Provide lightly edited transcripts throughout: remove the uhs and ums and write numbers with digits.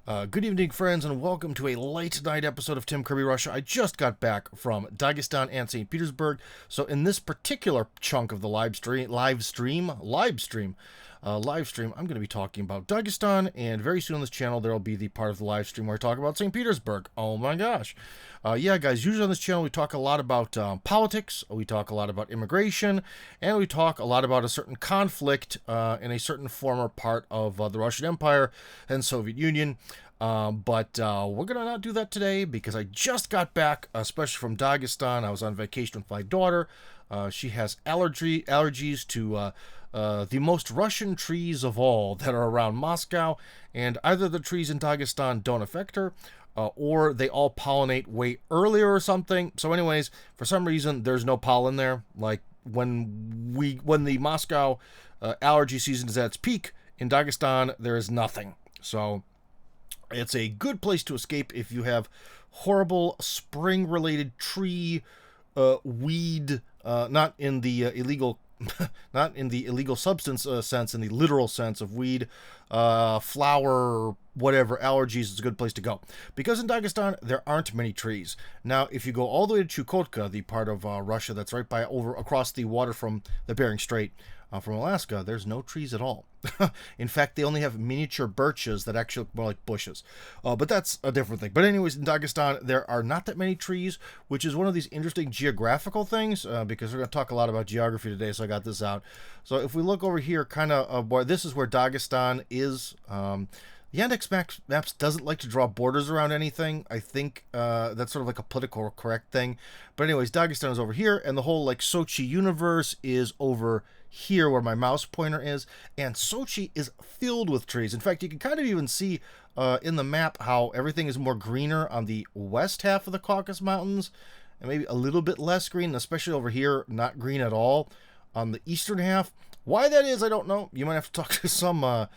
Good evening, friends, and welcome to a late night episode of Kirby Russia. I just got back from Dagestan and St. Petersburg, so in this particular chunk of the live stream, I'm going to be talking about Dagestan, and very soon on this channel there will be the part of the live stream where I talk about St. Petersburg. Oh my gosh. Yeah, guys, usually on this channel we talk a lot about politics, we talk a lot about immigration, and we talk a lot about a certain conflict in a certain former part of the Russian Empire and Soviet Union. But we're going to not do that today because I just got back, especially from Dagestan. I was on vacation with my daughter. She has allergies to the most Russian trees of all that are around Moscow, and either the trees in Dagestan don't affect her, or they all pollinate way earlier or something. So anyways, for some reason, there's no pollen there. Like when the Moscow allergy season is at its peak, in Dagestan, there is nothing. So it's a good place to escape if you have horrible spring-related tree, weed, not in the illegal not in the illegal substance sense, in the literal sense of weed, flower, whatever, allergies. Is a good place to go. Because in Dagestan, there aren't many trees. Now, if you go all the way to Chukotka, the part of Russia that's right across the water from the Bering Strait, from Alaska, there's no trees at all. In fact, they only have miniature birches that actually look more like bushes. But that's a different thing. But anyways, in Dagestan, there are not that many trees, which is one of these interesting geographical things, because we're going to talk a lot about geography today, so I got this out. So if we look over here, kind of, this is where Dagestan is. The Yandex Maps doesn't like to draw borders around anything. I think that's sort of like a political correct thing. But anyways, Dagestan is over here, and the whole like Sochi universe is over here where my mouse pointer is. And Sochi is filled with trees. In fact, you can kind of even see in the map how everything is more greener on the west half of the Caucasus Mountains, and maybe a little bit less green, especially over here, not green at all on the eastern half. Why that is, I don't know. You might have to talk to some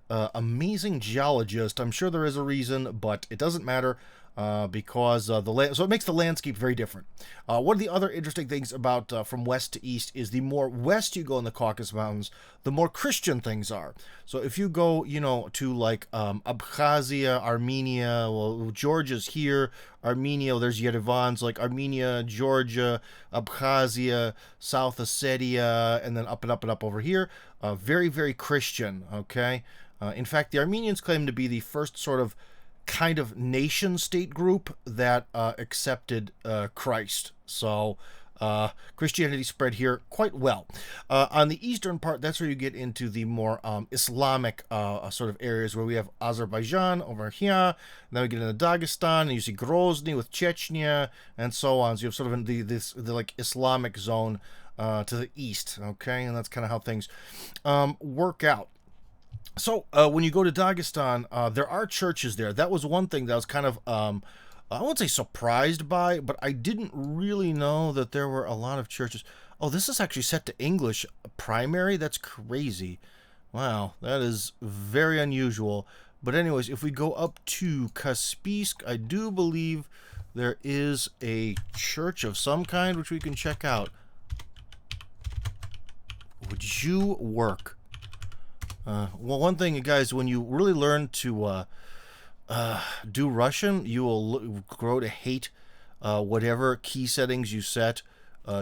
amazing geologist. I'm sure there is a reason, but it doesn't matter because so it makes the landscape very different. One of the other interesting things about from west to east is the more west you go in the Caucasus Mountains, the more Christian things are. So if you go, to like Abkhazia, Armenia, well, Georgia's here, Armenia, there's Yerevan's, like Armenia, Georgia, Abkhazia, South Ossetia, and then up and up and up over here. Very, very Christian, okay? In fact, the Armenians claim to be the first sort of kind of nation state group that accepted Christ. So Christianity spread here quite well. On the eastern part, that's where you get into the more Islamic sort of areas where we have Azerbaijan over here. Then we get into Dagestan, and you see Grozny with Chechnya, and so on. So you have sort of the like Islamic zone to the east, okay? And that's kind of how things work out. So when you go to Dagestan, there are churches there. That was one thing that I was kind of, I won't say surprised by, but I didn't really know that there were a lot of churches. Oh, this is actually set to English primary? That's crazy. Wow, that is very unusual. But anyways, if we go up to Kaspisk, I do believe there is a church of some kind, which we can check out. Would you work? Well, one thing, guys, when you really learn to do Russian, you will grow to hate whatever key settings you set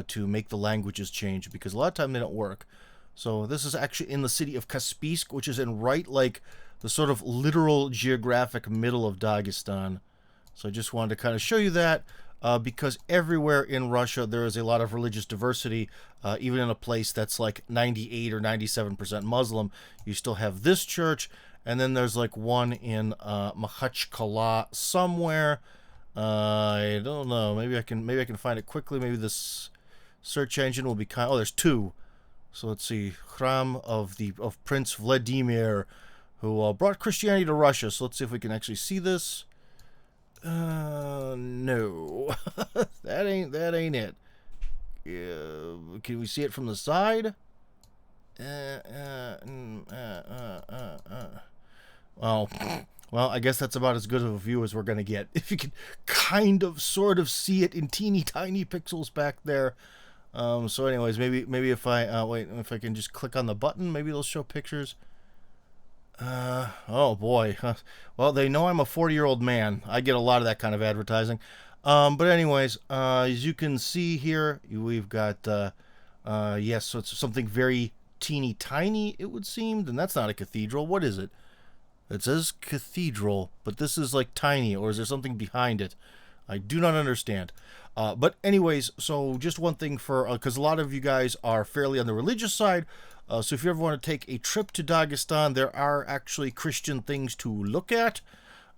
to make the languages change, because a lot of time they don't work. So this is actually in the city of Kaspisk, which is in right, like, the sort of literal geographic middle of Dagestan. So I just wanted to kind of show you that. Because everywhere in Russia there is a lot of religious diversity, even in a place that's like 98 or 97% Muslim, you still have this church, and then there's like one in Makhachkala somewhere. I don't know. Maybe I can find it quickly. Maybe this search engine will be kind. Oh, there's two. So let's see, Khram of Prince Vladimir, who brought Christianity to Russia. So let's see if we can actually see this. No. that ain't it. Can we see it from the side? Well, I guess that's about as good of a view as we're gonna get. If you can kind of sort of see it in teeny tiny pixels back there. So anyways, maybe if I wait, if I can just click on the button, maybe it'll show pictures. Oh boy. Well, they know I'm a 40-year-old man. I get a lot of that kind of advertising. But anyways, as you can see here, we've got, yes, so it's something very teeny tiny, it would seem. And that's not a cathedral. What is it? It says cathedral, but this is like tiny, or is there something behind it? I do not understand. But anyways, so just one thing for, because a lot of you guys are fairly on the religious side, so if you ever want to take a trip to Dagestan, there are actually Christian things to look at.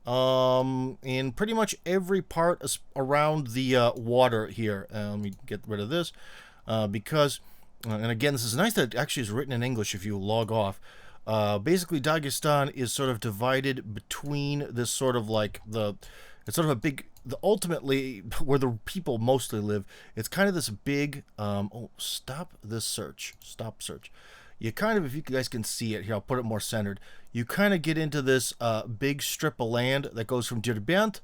In pretty much every part around the water here. Let me get rid of this, because, and again, this is nice that it actually is written in English if you log off. Basically, Dagestan is sort of divided between this sort of like it's sort of a big, ultimately, where the people mostly live, it's kind of this big, oh, stop this search. Stop search. You kind of, if you guys can see it here, I'll put it more centered. You kind of get into this big strip of land that goes from Derbent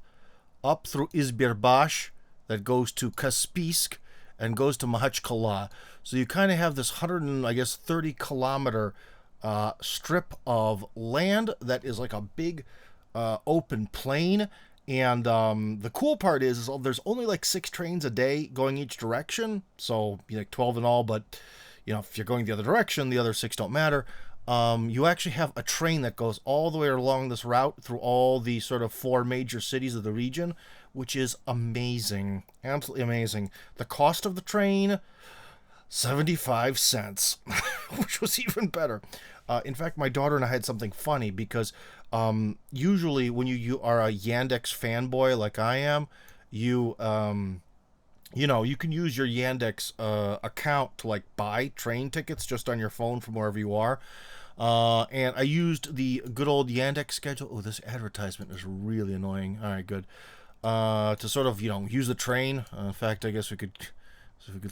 up through Izbirbash, that goes to Kaspisk, and goes to Mahachkala. So you kind of have this 30-kilometer strip of land that is like a big open plain. And the cool part is there's only like 6 trains a day going each direction, so like 12 in all, but if you're going the other direction, the other 6 don't matter. You actually have a train that goes all the way along this route through all the sort of 4 major cities of the region, which is amazing, absolutely amazing. The cost of the train, 75 cents, which was even better. In fact, my daughter and I had something funny because usually when you are a Yandex fanboy like I am, you can use your Yandex account to like buy train tickets just on your phone from wherever you are. And I used the good old Yandex schedule. Oh, this advertisement is really annoying. All right, good. To sort of use the train. In fact, I guess we could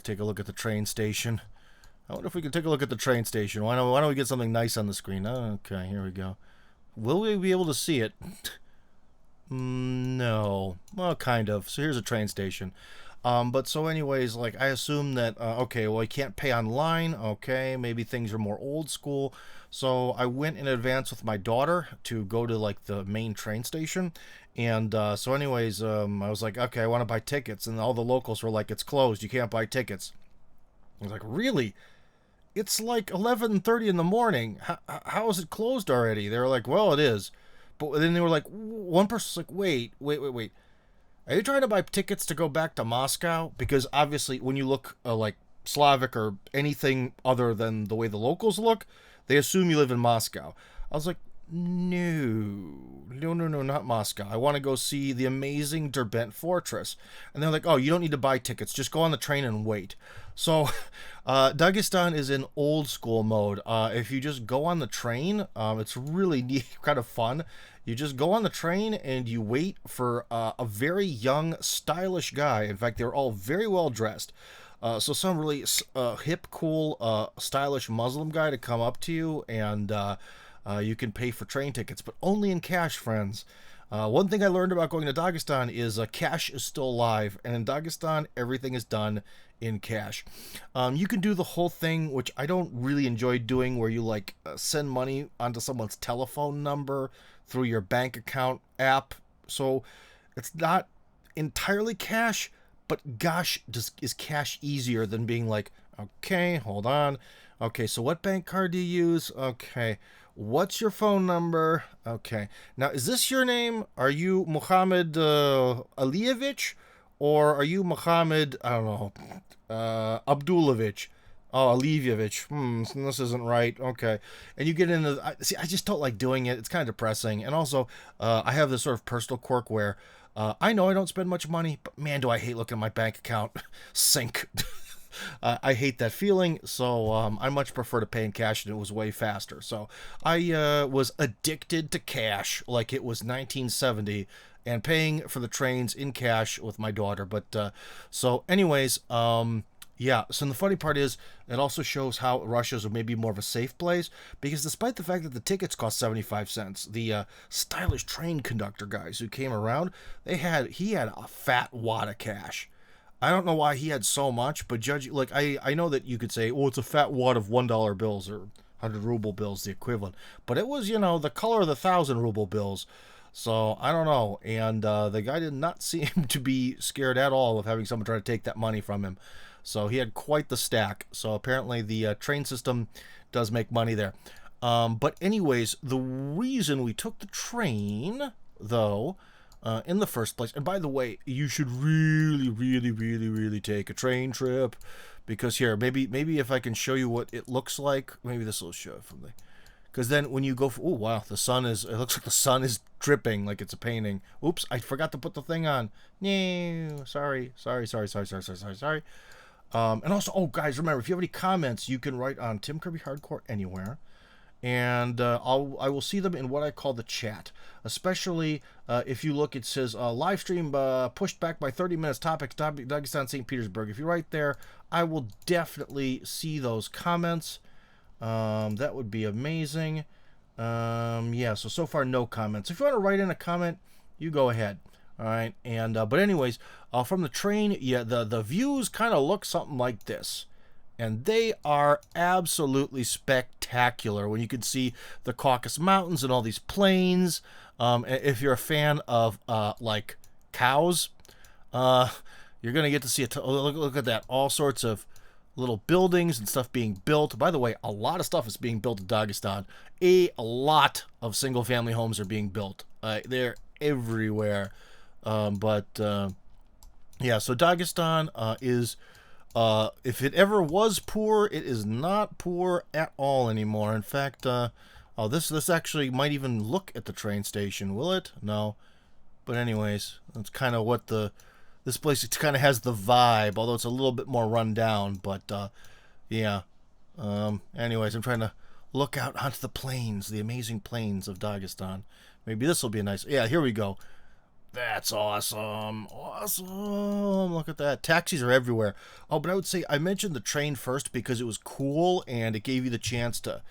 take a look at the train station. I wonder if we can take a look at the train station. Why don't we get something nice on the screen? Okay, here we go. Will we be able to see it? No. Well, kind of. So here's a train station. But so anyways, like I assume that, okay, well I can't pay online. Okay, maybe things are more old school. So I went in advance with my daughter to go to like the main train station. And so anyways, I was like, okay, I want to buy tickets. And all the locals were like, it's closed. You can't buy tickets. I was like, really? It's like 11:30 in the morning. How is it closed already? They were like, well, it is. But then they were like, one person's like, wait. Are you trying to buy tickets to go back to Moscow? Because obviously when you look like Slavic or anything other than the way the locals look, they assume you live in Moscow. I was like, no, not Moscow. I want to go see the amazing Derbent Fortress. And they're like, oh, you don't need to buy tickets. Just go on the train and wait. So Dagestan is in old school mode. If you just go on the train, it's really neat, kind of fun. You just go on the train and you wait for a very young, stylish guy. In fact, they're all very well dressed. So some really hip, cool, stylish Muslim guy to come up to you, and you can pay for train tickets, but only in cash, friends. One thing I learned about going to Dagestan is cash is still alive, and in Dagestan, everything is done in cash. You can do the whole thing, which I don't really enjoy doing, where you like send money onto someone's telephone number through your bank account app. So it's not entirely cash, but gosh, is cash easier than being like, okay, hold on. Okay, so what bank card do you use? Okay, what's your phone number? Okay, now is this your name? Are you Muhammad Aliyevich? Or are you Muhammad, I don't know, Abdulovich? Oh, Aliyevich. This isn't right. Okay. And you get into, I just don't like doing it. It's kind of depressing. And also, I have this sort of personal quirk where I know I don't spend much money, but man, do I hate looking at my bank account sink. I hate that feeling, so I much prefer to pay in cash, and it was way faster. So I was addicted to cash like it was 1970, and paying for the trains in cash with my daughter. But so anyways, yeah, so the funny part is it also shows how Russia's maybe more of a safe place, because despite the fact that the tickets cost 75 cents, the stylish train conductor guys who came around, he had a fat wad of cash. I don't know why he had so much, but I know that you could say, oh, it's a fat wad of $1 bills or 100 ruble bills, the equivalent. But it was, you know, the color of the 1,000 ruble bills. So I don't know. And the guy did not seem to be scared at all of having someone try to take that money from him. So he had quite the stack. So apparently the train system does make money there. But anyways, the reason we took the train, though, in the first place, and by the way, you should really take a train trip, because here, maybe if I can show you what it looks like, maybe this will show from the, because then when you go for, oh wow, the sun is, it looks like the sun is dripping like it's a painting. Oops, I forgot to put the thing on. No, sorry. And also, oh guys, remember, if you have any comments, you can write on Tim Kirby Hardcore anywhere. And I will see them in what I call the chat. Especially if you look, it says live stream pushed back by 30 minutes. Topics Dagestan, St. Petersburg. If you're right there, I will definitely see those comments. That would be amazing. Yeah. So far no comments. If you want to write in a comment, you go ahead. All right. And but anyways, from the train, yeah, the views kind of look something like this. And they are absolutely spectacular when you can see the Caucasus Mountains and all these plains. If you're a fan of like cows, you're gonna get to see it. Look at that, all sorts of little buildings and stuff being built. By the way, a lot of stuff is being built in Dagestan. A lot of single-family homes are being built. They're everywhere. Yeah, so Dagestan is. If it ever was poor, it is not poor at all anymore. In fact, oh, this actually might even look at the train station, will it? No. But anyways, that's kind of what this place kind of has the vibe, although it's a little bit more run down. But, yeah. Anyways, I'm trying to look out onto the plains, the amazing plains of Dagestan. Maybe this will be a nice, yeah, here we go. That's awesome. Awesome. Look at that. Taxis are everywhere. Oh, but I would say I mentioned the train first because it was cool and it gave you the chance to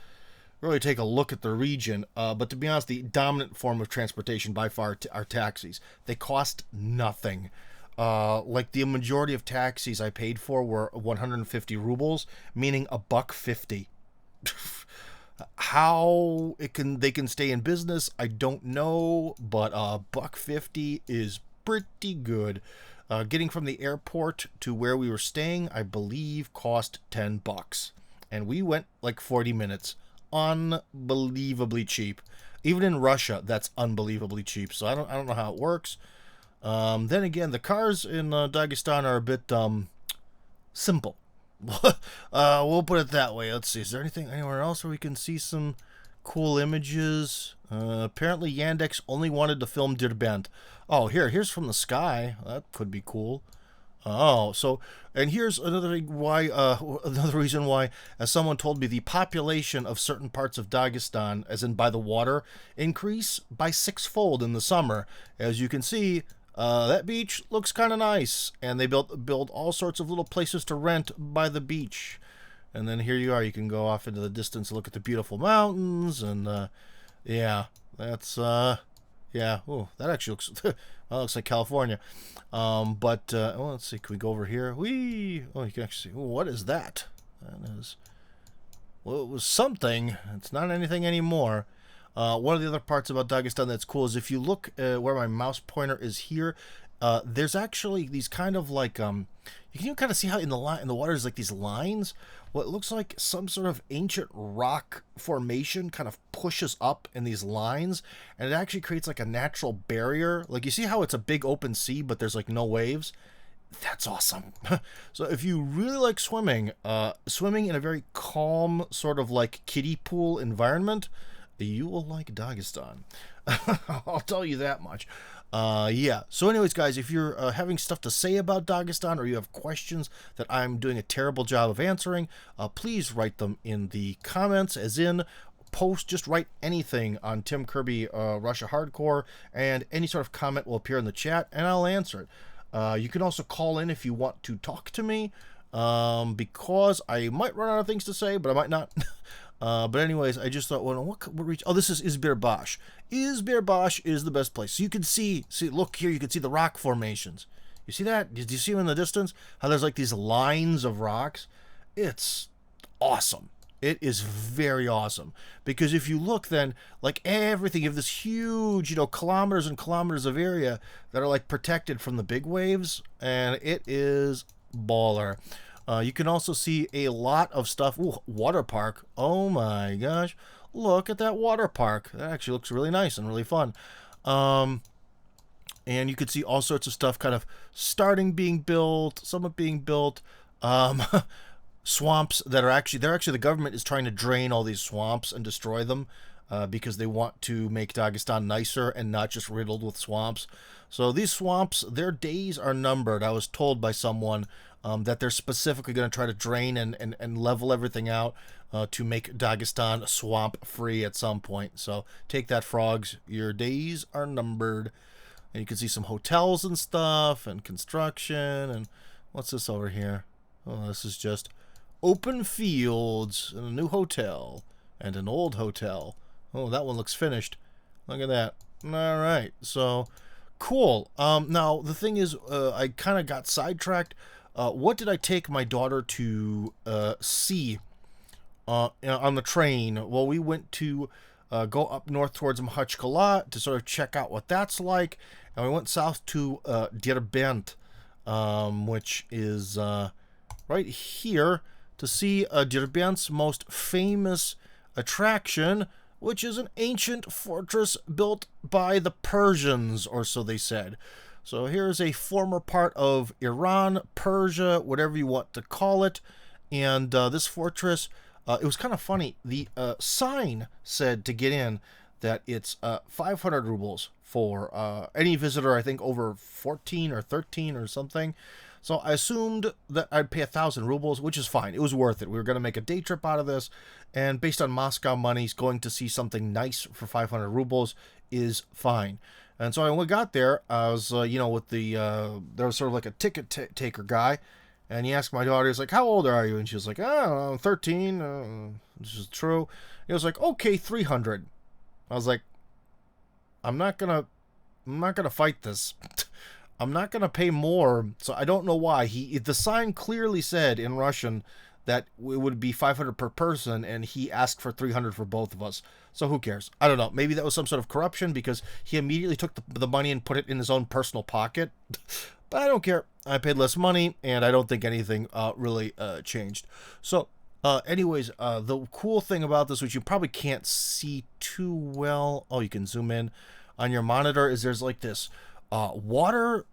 really take a look at the region. But to be honest, the dominant form of transportation by far are taxis. They cost nothing. Like the majority of taxis I paid for were 150 rubles, meaning $1.50. How they can stay in business, I don't know, but $1.50 is pretty good. Getting from the airport to where we were staying, I believe, cost $10, and we went like 40 minutes. Unbelievably cheap. Even in Russia, that's unbelievably cheap. So I don't know how it works. Then again, the cars in Dagestan are a bit simple. We'll put it that way. Let's see. Is there anything anywhere else where we can see some cool images? Apparently Yandex only wanted to film Derbent. Oh, here's from the sky. That could be cool. Oh, so, and here's another reason why, as someone told me, the population of certain parts of Dagestan, as in by the water, increase by 6-fold in the summer. As you can see, that beach looks kind of nice, and they build all sorts of little places to rent by the beach. And then here you are, you can go off into the distance and look at the beautiful mountains, and yeah, that's yeah. Oh, that actually looks well, looks like California. Well, let's see, can we go over here? Whee! Oh, you can actually see. Oh, what is that? That is, well, it was something. It's not anything anymore. One of the other parts about Dagestan that's cool is if you look where my mouse pointer is here, there's actually these kind of like you can kind of see how in the water there's like these lines. Well, it looks like some sort of ancient rock formation kind of pushes up in these lines, and it actually creates like a natural barrier. Like you see how it's a big open sea, but there's like no waves. That's awesome. So if you really like swimming, swimming in a very calm sort of like kiddie pool environment, you will like Dagestan. I'll tell you that much. Yeah. So anyways, guys, if you're having stuff to say about Dagestan, or you have questions that I'm doing a terrible job of answering, please write them in the comments, as in post, just write anything on Tim Kirby Russia Hardcore, and any sort of comment will appear in the chat, and I'll answer it. You can also call in if you want to talk to me, because I might run out of things to say, but I might not. But anyways, I just thought, well, what reach? Oh, this is Izbirbash. Izbirbash is the best place. So you can see, look here, you can see the rock formations. You see that? Do you see them in the distance? How there's like these lines of rocks? It's awesome. It is very awesome, because if you look, then like everything, you have this huge, kilometers and kilometers of area that are like protected from the big waves, and it is baller. You can also see a lot of stuff. Ooh, water park. Oh my gosh. Look at that water park. That actually looks really nice and really fun. And you can see all sorts of stuff kind of starting being built, somewhat being built. Swamps that are actually, the government is trying to drain all these swamps and destroy them, because they want to make Dagestan nicer and not just riddled with swamps. So these swamps, their days are numbered. I was told by someone that they're specifically going to try to drain and level everything out to make Dagestan swamp free at some point. So take that, frogs. Your days are numbered. And you can see some hotels and stuff and construction. And what's this over here? Oh, this is just open fields and a new hotel and an old hotel. Oh, that one looks finished. Look at that. All right, so cool. Now the thing is, I kind of got sidetracked. What did I take my daughter to see on the train? Well, we went to go up north towards Mahachkala to sort of check out what that's like, and we went south to Derbent, which is right here, to see Derbent's most famous attraction, which is an ancient fortress built by the Persians, or so they said. So here's a former part of Iran, Persia, whatever you want to call it. And this fortress, it was kind of funny. The sign said to get in that it's 500 rubles for any visitor, I think over 14 or 13 or something. So I assumed that I'd pay 1,000 rubles, which is fine. It was worth it. We were going to make a day trip out of this, and based on Moscow money, going to see something nice for 500 rubles is fine. And so when we got there, I was, with the, there was sort of like a ticket taker guy, and he asked my daughter, he's like, how old are you? And she was like, oh, I'm 13, this is true. He was like, okay, 300. I was like, I'm not gonna fight this. I'm not going to pay more, so I don't know why. The sign clearly said in Russian that it would be 500 per person, and he asked for 300 for both of us. So who cares? I don't know. Maybe that was some sort of corruption, because he immediately took the money and put it in his own personal pocket. But I don't care. I paid less money, and I don't think anything really changed. So anyways, the cool thing about this, which you probably can't see too well, oh, you can zoom in on your monitor, is there's like this water,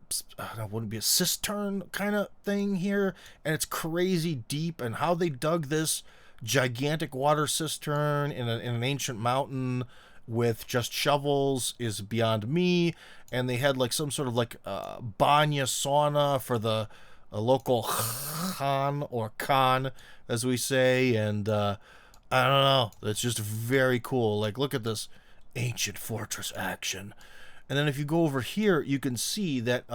wouldn't be a cistern kind of thing here, and it's crazy deep, and how they dug this gigantic water cistern in an ancient mountain with just shovels is beyond me. And they had like some sort of like banya sauna for the local khan, or khan as we say, and I don't know, it's just very cool. Like, look at this ancient fortress action. And then if you go over here, you can see that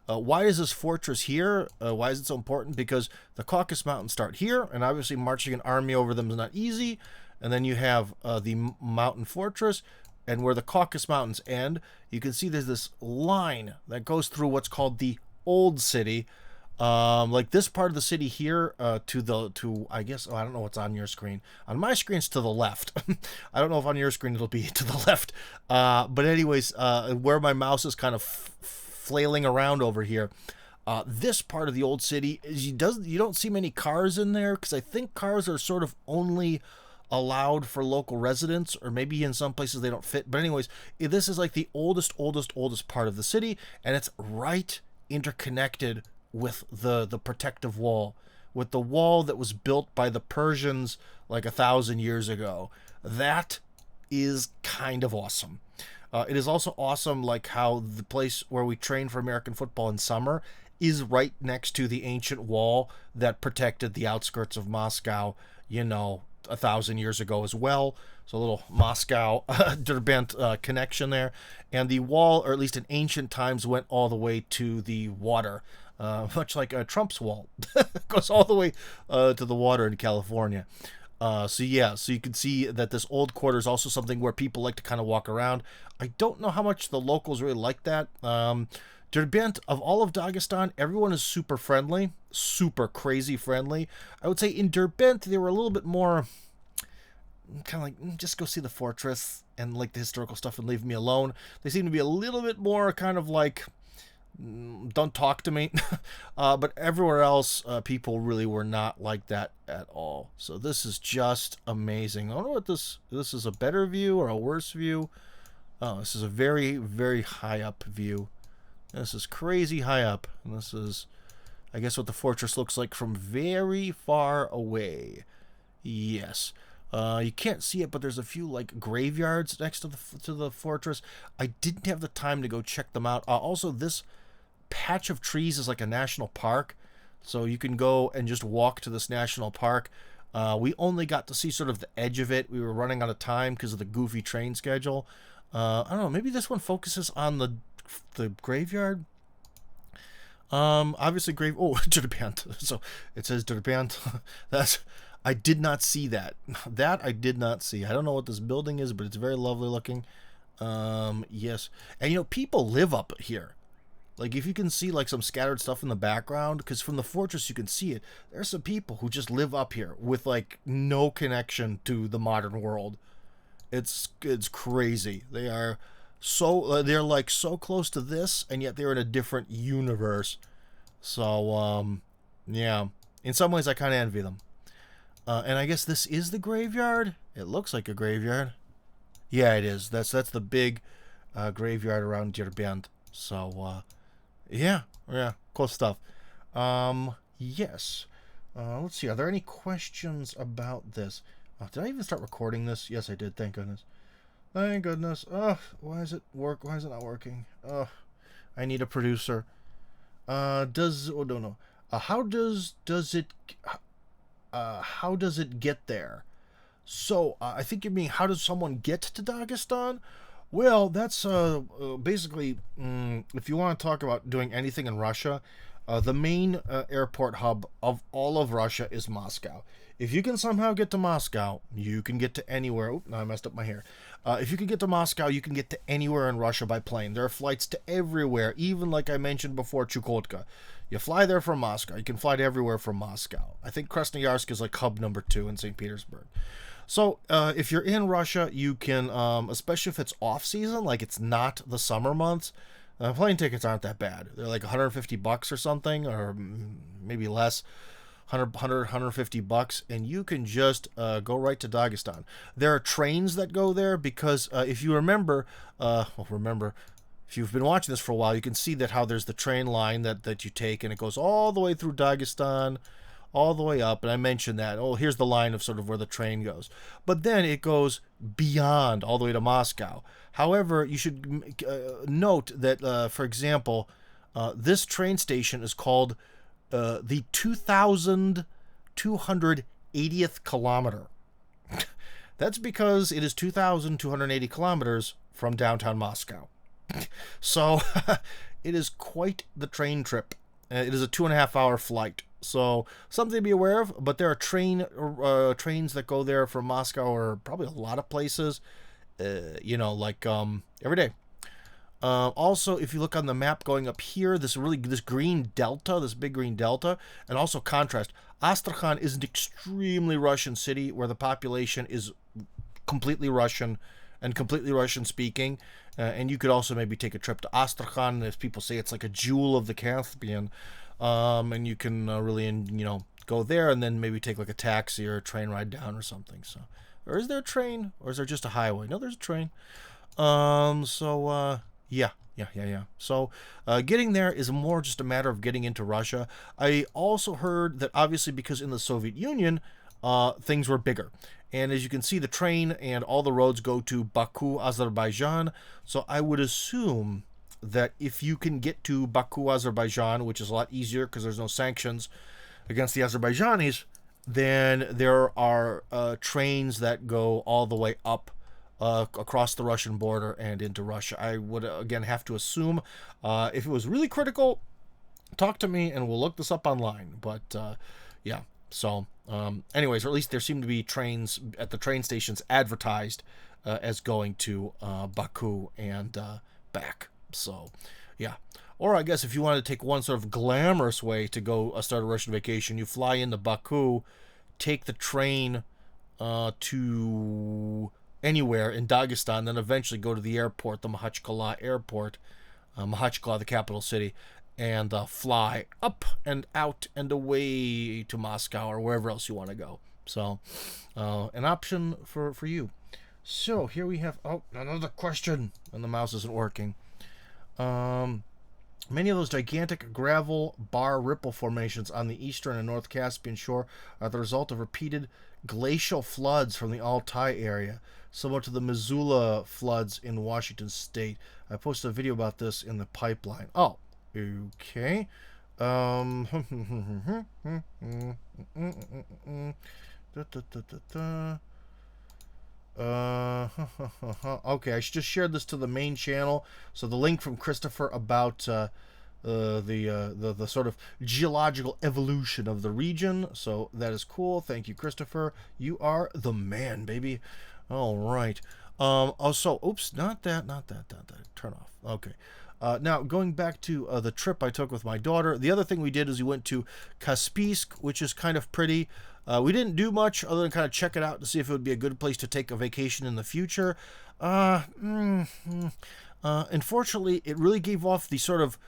why is this fortress here? Why is it so important? Because the Caucasus Mountains start here, and obviously marching an army over them is not easy. And then you have the mountain fortress, and where the Caucasus Mountains end, you can see there's this line that goes through what's called the Old City. Like this part of the city here, to I guess, I don't know what's on your screen. On my screen, it's to the left. I don't know if on your screen it'll be to the left. But anyways, where my mouse is kind of flailing around over here, this part of the old city is you don't see many cars in there, because I think cars are sort of only allowed for local residents, or maybe in some places they don't fit. But anyways, this is like the oldest part of the city, and it's right interconnected with the protective wall, with the wall that was built by the Persians like 1,000 years ago. That is kind of awesome. It is also awesome, like how the place where we train for American football in summer is right next to the ancient wall that protected the outskirts of Moscow, 1,000 years ago as well. So a little Moscow Derbent connection there. And the wall, or at least in ancient times, went all the way to the water. Much like Trump's wall. Goes all the way to the water in California. So you can see that this old quarter is also something where people like to kind of walk around. I don't know how much the locals really like that. Derbent, of all of Dagestan, everyone is super friendly, super crazy friendly. I would say in Derbent, they were a little bit more kind of like, just go see the fortress and like the historical stuff and leave me alone. They seem to be a little bit more kind of like, don't talk to me. But everywhere else, people really were not like that at all. So this is just amazing. I don't know what this is, a better view or a worse view. Oh, this is a very, very high up view. This is crazy high up. And this is, I guess, what the fortress looks like from very far away. Yes. You can't see it, but there's a few like graveyards next to the fortress. I didn't have the time to go check them out. Also, this patch of trees is like a national park, so you can go and just walk to this national park. We only got to see sort of the edge of it. We were running out of time because of the goofy train schedule. I don't know. Maybe this one focuses on the graveyard. Obviously grave. Oh, Dagestan. So it says Dagestan. That's. I did not see that. That I did not see. I don't know what this building is, but it's very lovely looking. Yes. And you know, people live up here. Like, if you can see like some scattered stuff in the background, because from the fortress you can see it, there's some people who just live up here with like no connection to the modern world. It's crazy. They are so they're like so close to this, and yet they're in a different universe. So yeah, in some ways I kind of envy them. And I guess this is the graveyard. It looks like a graveyard. Yeah, it is. That's the big graveyard around Dagestan. So yeah, cool stuff. Yes. Let's see. Are there any questions about this? Did I even start recording this? Yes, I did. Thank goodness. Thank goodness. Why is it work? Why is it not working? I need a producer. Oh no. How does it get there? So I think you mean, how does someone get to Dagestan? Well, that's basically, if you want to talk about doing anything in Russia, the main airport hub of all of Russia is Moscow. If you can somehow get to Moscow, you can get to anywhere. Oh, no, I messed up my hair. If you can get to Moscow, you can get to anywhere in Russia by plane. There are flights to everywhere, even like I mentioned before, Chukotka. You fly there from Moscow. You can fly to everywhere from Moscow. I think Krasnoyarsk is like hub number 2 in St. Petersburg. So if you're in Russia, you can, especially if it's off season, like it's not the summer months, plane tickets aren't that bad. They're like $150 or something, or maybe less. 150 bucks, and you can just go right to Dagestan. There are trains that go there because if you remember, if you've been watching this for a while, you can see that how there's the train line that you take, and it goes all the way through Dagestan, all the way up. And I mentioned that. Oh, here's the line of sort of where the train goes. But then it goes beyond all the way to Moscow. However, you should note that, for example, this train station is called the 2,280th kilometer. That's because it is 2,280 kilometers from downtown Moscow. So it is quite the train trip. It is a 2.5-hour flight. So something to be aware of. But there are trains that go there from Moscow, or probably a lot of places. Like every day. Also, if you look on the map going up here, this green delta, this big green delta, and also contrast. Astrakhan is an extremely Russian city where the population is completely Russian and completely Russian speaking. And you could also maybe take a trip to Astrakhan, as people say it's like a jewel of the Caspian. And you can really, go there and then maybe take like a taxi or a train ride down or something. So, or is there a train, or is there just a highway? No, there's a train. Yeah. So getting there is more just a matter of getting into Russia. I also heard that obviously because in the Soviet Union, things were bigger. And as you can see, the train and all the roads go to Baku, Azerbaijan. So I would assume that if you can get to Baku, Azerbaijan, which is a lot easier because there's no sanctions against the Azerbaijanis, then there are trains that go all the way up across the Russian border and into Russia. I would, again, have to assume. If it was really critical, talk to me and we'll look this up online. But, yeah. So, anyways, or at least there seem to be trains at the train stations advertised as going to Baku and back. So, yeah. Or I guess if you wanted to take one sort of glamorous way to go start a Russian vacation, you fly into Baku, take the train to anywhere in Dagestan, then eventually go to the airport, the Makhachkala airport, Makhachkala, the capital city, and fly up and out and away to Moscow or wherever else you want to go. So, an option for you. So here we have, oh, another question, and the mouse isn't working. Many of those gigantic gravel bar ripple formations on the eastern and north Caspian shore are the result of repeated glacial floods from the Altai area, similar to the Missoula floods in Washington state. I posted a video about this in the pipeline. Oh, okay. Okay, I just shared this to the main channel. So the link from Christopher about the sort of geological evolution of the region. So that is cool. Thank you, Christopher. You are the man, baby. All right. Also, oops, not that. Turn off. Okay. Now, going back to the trip I took with my daughter, the other thing we did is we went to Kaspisk, which is kind of pretty. We didn't do much other than kind of check it out to see if it would be a good place to take a vacation in the future. Unfortunately, it really gave off the sort of,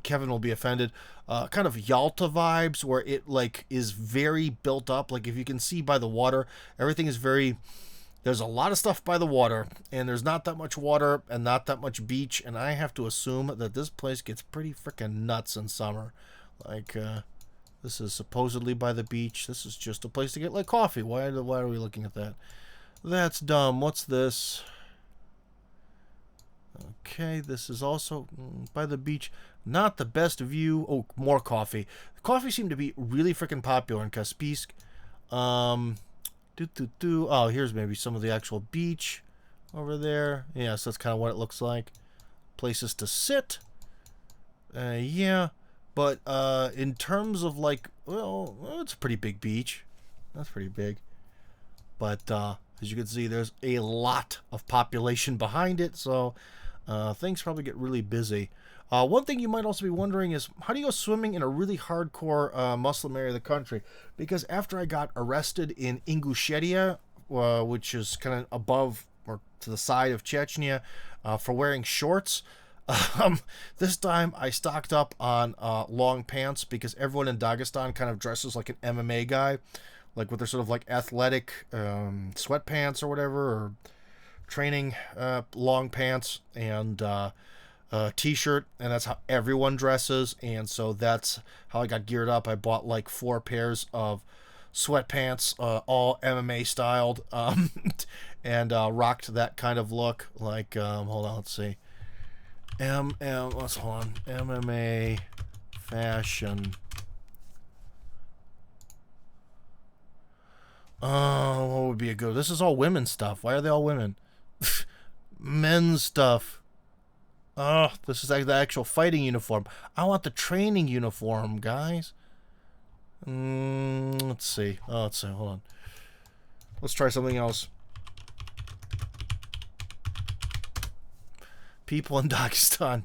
Kevin will be offended, kind of Yalta vibes, where it like is very built up. Like if you can see by the water, everything is very... There's a lot of stuff by the water, and there's not that much water and not that much beach, and I have to assume that this place gets pretty freaking nuts in summer. Like, this is supposedly by the beach. This is just a place to get, like, coffee. Why are we looking at that? That's dumb. What's this? Okay, this is also by the beach. Not the best view. Oh, more coffee. Coffee seemed to be really freaking popular in Kaspisk. Oh, here's maybe some of the actual beach over there. Yeah, so that's kind of what it looks like. Places to sit. Yeah, but in terms of like, well, it's a pretty big beach. That's pretty big. But as you can see, there's a lot of population behind it, so things probably get really busy. One thing you might also be wondering is, how do you go swimming in a really hardcore Muslim area of the country? Because after I got arrested in Ingushetia, which is kind of above or to the side of Chechnya, for wearing shorts, this time I stocked up on long pants, because everyone in Dagestan kind of dresses like an MMA guy, like with their sort of like athletic sweatpants or whatever, or training long pants and t-shirt, and that's how everyone dresses. And so that's how I got geared up. I bought like 4 pairs of sweatpants, all MMA styled, and rocked that kind of look. Like, hold on, let's see. Let's hold on. MMA fashion. Oh, what would be a good? This is all women's stuff. Why are they all women? Men's stuff. Oh, this is like the actual fighting uniform. I want the training uniform, guys. Let's see. Oh, let's see. Hold on. Let's try something else. People in Dagestan.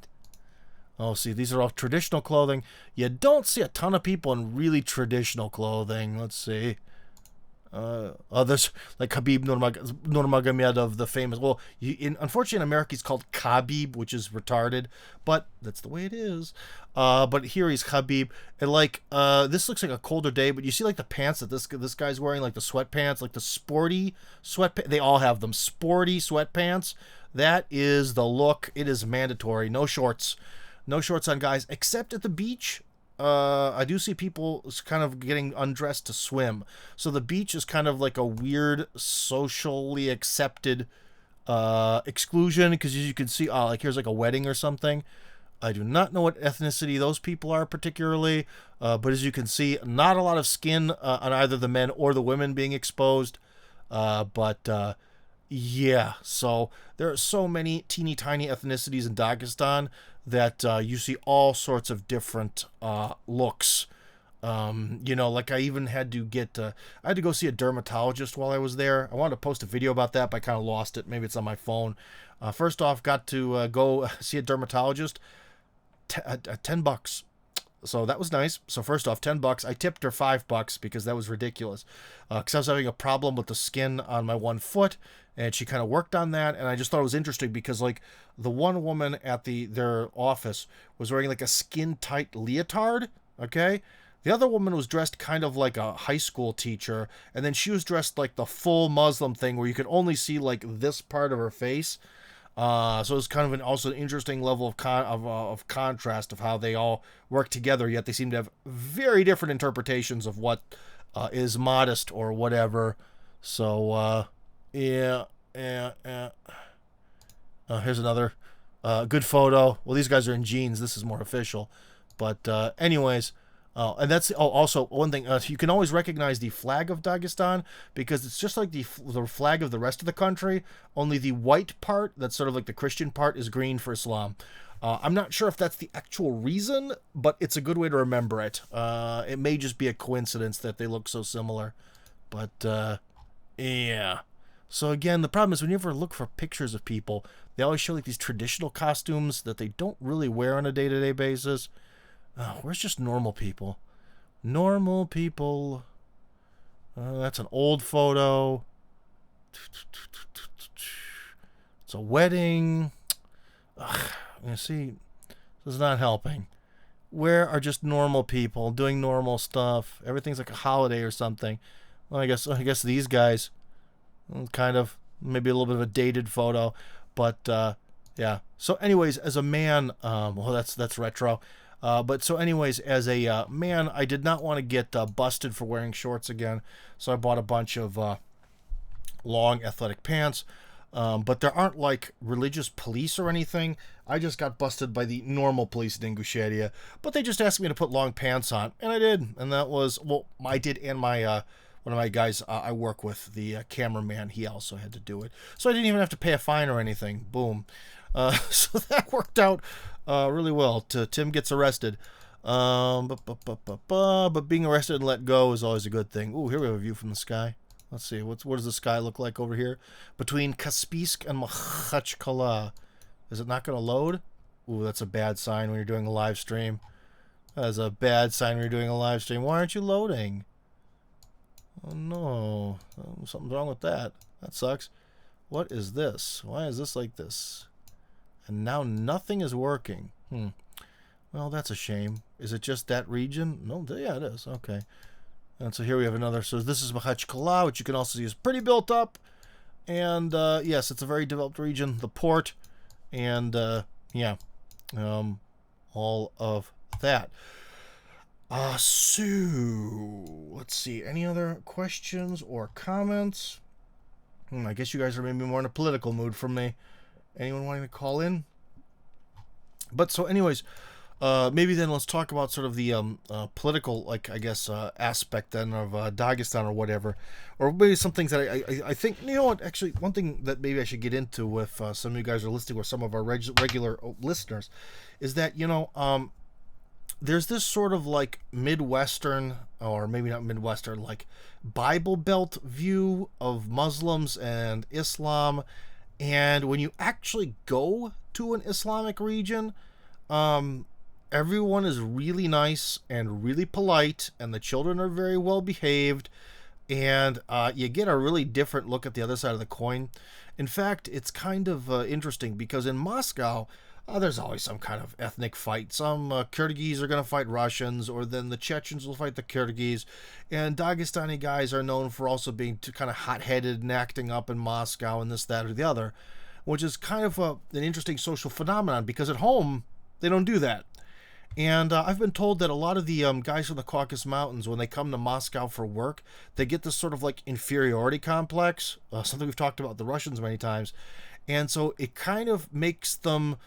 Oh, see, these are all traditional clothing. You don't see a ton of people in really traditional clothing. Let's see. There's like Khabib Nurmagomedov, the famous. Well, unfortunately in America he's called Khabib, which is retarded, but that's the way it is. But here he's Khabib, and like this looks like a colder day, but you see like the pants that this guy's wearing, like the sweatpants, like the sporty sweatpants. They all have them, sporty sweatpants. That is the look. It is mandatory. No shorts on guys, except at the beach. I do see people kind of getting undressed to swim. So the beach is kind of like a weird socially accepted exclusion, because as you can see, like here's like a wedding or something. I do not know what ethnicity those people are particularly, but as you can see, not a lot of skin on either the men or the women being exposed. Yeah, so there are so many teeny tiny ethnicities in Dagestan that you see all sorts of different looks. You know, like I even had to I had to go see a dermatologist while I was there. I wanted to post a video about that, but I kind of lost it. Maybe it's on my phone. First off, got to go see a dermatologist. $10. So that was nice. So first off, $10. I tipped her $5 because that was ridiculous. Because I was having a problem with the skin on my one foot, and she kind of worked on that. And I just thought it was interesting because like the one woman at their office was wearing like a skin tight leotard. Okay. The other woman was dressed kind of like a high school teacher, and then she was dressed like the full Muslim thing where you could only see like this part of her face. So it's kind of also an interesting level of contrast of how they all work together, yet they seem to have very different interpretations of what is modest or whatever. So, yeah, yeah, yeah. Here's another good photo. Well, these guys are in jeans. This is more official. But anyways, and that's also one thing. You can always recognize the flag of Dagestan because it's just like the flag of the rest of the country. Only the white part, that's sort of like the Christian part, is green for Islam. I'm not sure if that's the actual reason, but it's a good way to remember it. It may just be a coincidence that they look so similar. But yeah. So again, the problem is when you ever look for pictures of people, they always show like these traditional costumes that they don't really wear on a day-to-day basis. Where's just normal people? Normal people. That's an old photo. It's a wedding. You see, this is not helping. Where are just normal people doing normal stuff? Everything's like a holiday or something. Well, I guess these guys, kind of maybe a little bit of a dated photo, but yeah. So, anyways, as a man, well, that's retro. But so anyways, as a man, I did not want to get busted for wearing shorts again. So I bought a bunch of long athletic pants. But there aren't like religious police or anything. I just got busted by the normal police in Ingushetia. But they just asked me to put long pants on. And I did. And that was, well, I did. And my one of my guys I work with, the cameraman, he also had to do it. So I didn't even have to pay a fine or anything. Boom. So that worked out really well. Tim gets arrested. But being arrested and let go is always a good thing. Ooh, here we have a view from the sky. Let's see. What does the sky look like over here? Between Kaspisk and Makhachkala. Is it not going to load? Ooh, that's a bad sign when you're doing a live stream. That is a bad sign when you're doing a live stream. Why aren't you loading? Oh, no. Something's wrong with that. That sucks. What is this? Why is this like this? And now nothing is working. Well, that's a shame. Is it just that region? No, yeah, it is. Okay. And so here we have another. So this is Makhachkala, which you can also see is pretty built up. And yes, it's a very developed region. The port. And yeah. All of that. So, let's see. Any other questions or comments? I guess you guys are maybe more in a political mood from me. Anyone wanting to call in? But so anyways, maybe then let's talk about sort of the political, like, I guess, aspect then of Dagestan or whatever. Or maybe some things that I think, you know what, actually, one thing that maybe I should get into if some of you guys are listening or some of our regular listeners is that, you know, there's this sort of like Midwestern, or maybe not Midwestern, like Bible Belt view of Muslims and Islam. And when you actually go to an Islamic region, everyone is really nice and really polite, and the children are very well behaved, and you get a really different look at the other side of the coin. In fact, it's kind of interesting because in Moscow, there's always some kind of ethnic fight. Some Kyrgyz are going to fight Russians, or then the Chechens will fight the Kyrgyz. And Dagestani guys are known for also being kind of hot-headed and acting up in Moscow and this, that, or the other, which is kind of an interesting social phenomenon because at home, they don't do that. And I've been told that a lot of the guys from the Caucasus Mountains, when they come to Moscow for work, they get this sort of like inferiority complex, something we've talked about with the Russians many times. And so it kind of makes them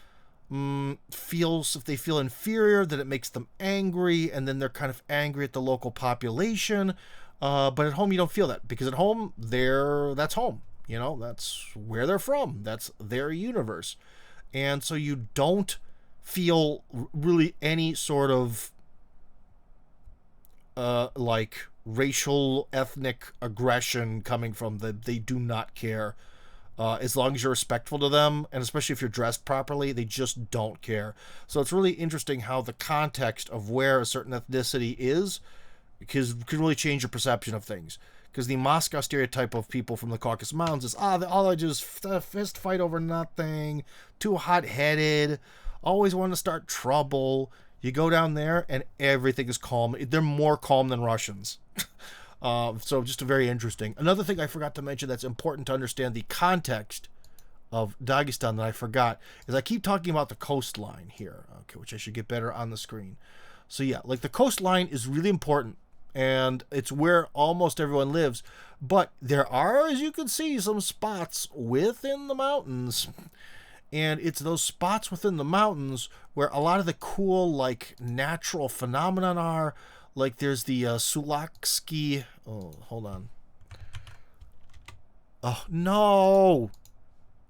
if they feel inferior, that it makes them angry, and then they're kind of angry at the local population. But at home, you don't feel that, because at home, that's home. You know, that's where they're from. That's their universe. And so you don't feel really any sort of like racial, ethnic aggression coming from them. They do not care. As long as you're respectful to them, and especially if you're dressed properly, they just don't care. So it's really interesting how the context of where a certain ethnicity is can really change your perception of things. Because the Moscow stereotype of people from the Caucasus Mountains is, all I do is fist fight over nothing, too hot-headed, always want to start trouble. You go down there and everything is calm. They're more calm than Russians. So just very interesting. Another thing I forgot to mention that's important to understand the context of Dagestan that I forgot is I keep talking about the coastline here, okay, which I should get better on the screen. So yeah, like the coastline is really important, and it's where almost everyone lives. But there are, as you can see, some spots within the mountains. And it's those spots within the mountains where a lot of the cool, like, natural phenomenon are. Like, there's the Sulaksky... Oh, hold on. Oh, no!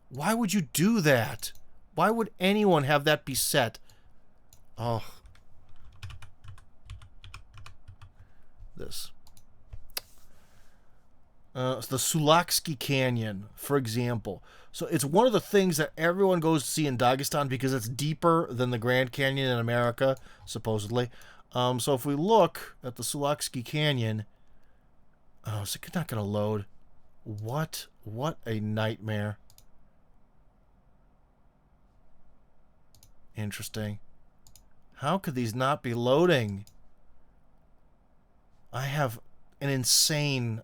Why would you do that? Why would anyone have that be set? Oh. This. It's the Sulaksky Canyon, for example. So it's one of the things that everyone goes to see in Dagestan because it's deeper than the Grand Canyon in America, supposedly. So if we look at the Sulaksky Canyon... Oh, is it not going to load? What a nightmare. Interesting. How could these not be loading? I have an insane,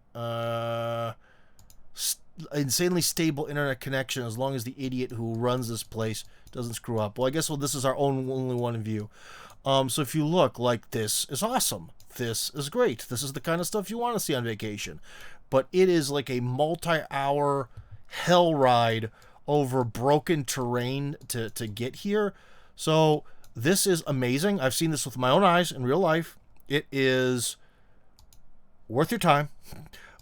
insanely stable internet connection as long as the idiot who runs this place doesn't screw up. Well, I guess this is our only one view. So if you look, like, this is awesome. This is great. This is the kind of stuff you want to see on vacation. But it is like a multi-hour hell ride over broken terrain to get here. So this is amazing. I've seen this with my own eyes in real life. It is worth your time.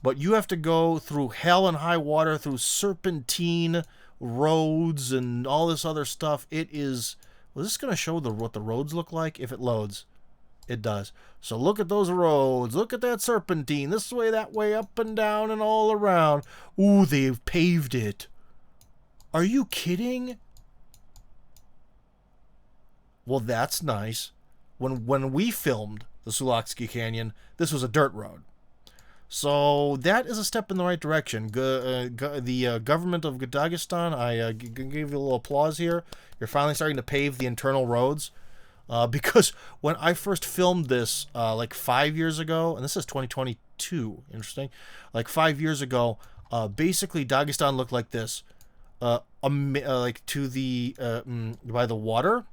But you have to go through hell and high water, through serpentine roads and all this other stuff. It is... Was this going to show what the roads look like? If it loads, it does. So look at those roads. Look at that serpentine. This way, that way, up and down and all around. Ooh, they've paved it. Are you kidding? Well, that's nice. When we filmed the Sulaksky Canyon, this was a dirt road. So that is a step in the right direction. The government of Dagestan, I give you a little applause here. You're finally starting to pave the internal roads. Because when I first filmed this, like 5 years ago, and this is 2022, interesting, like 5 years ago, basically Dagestan looked like this, like to the, by the water,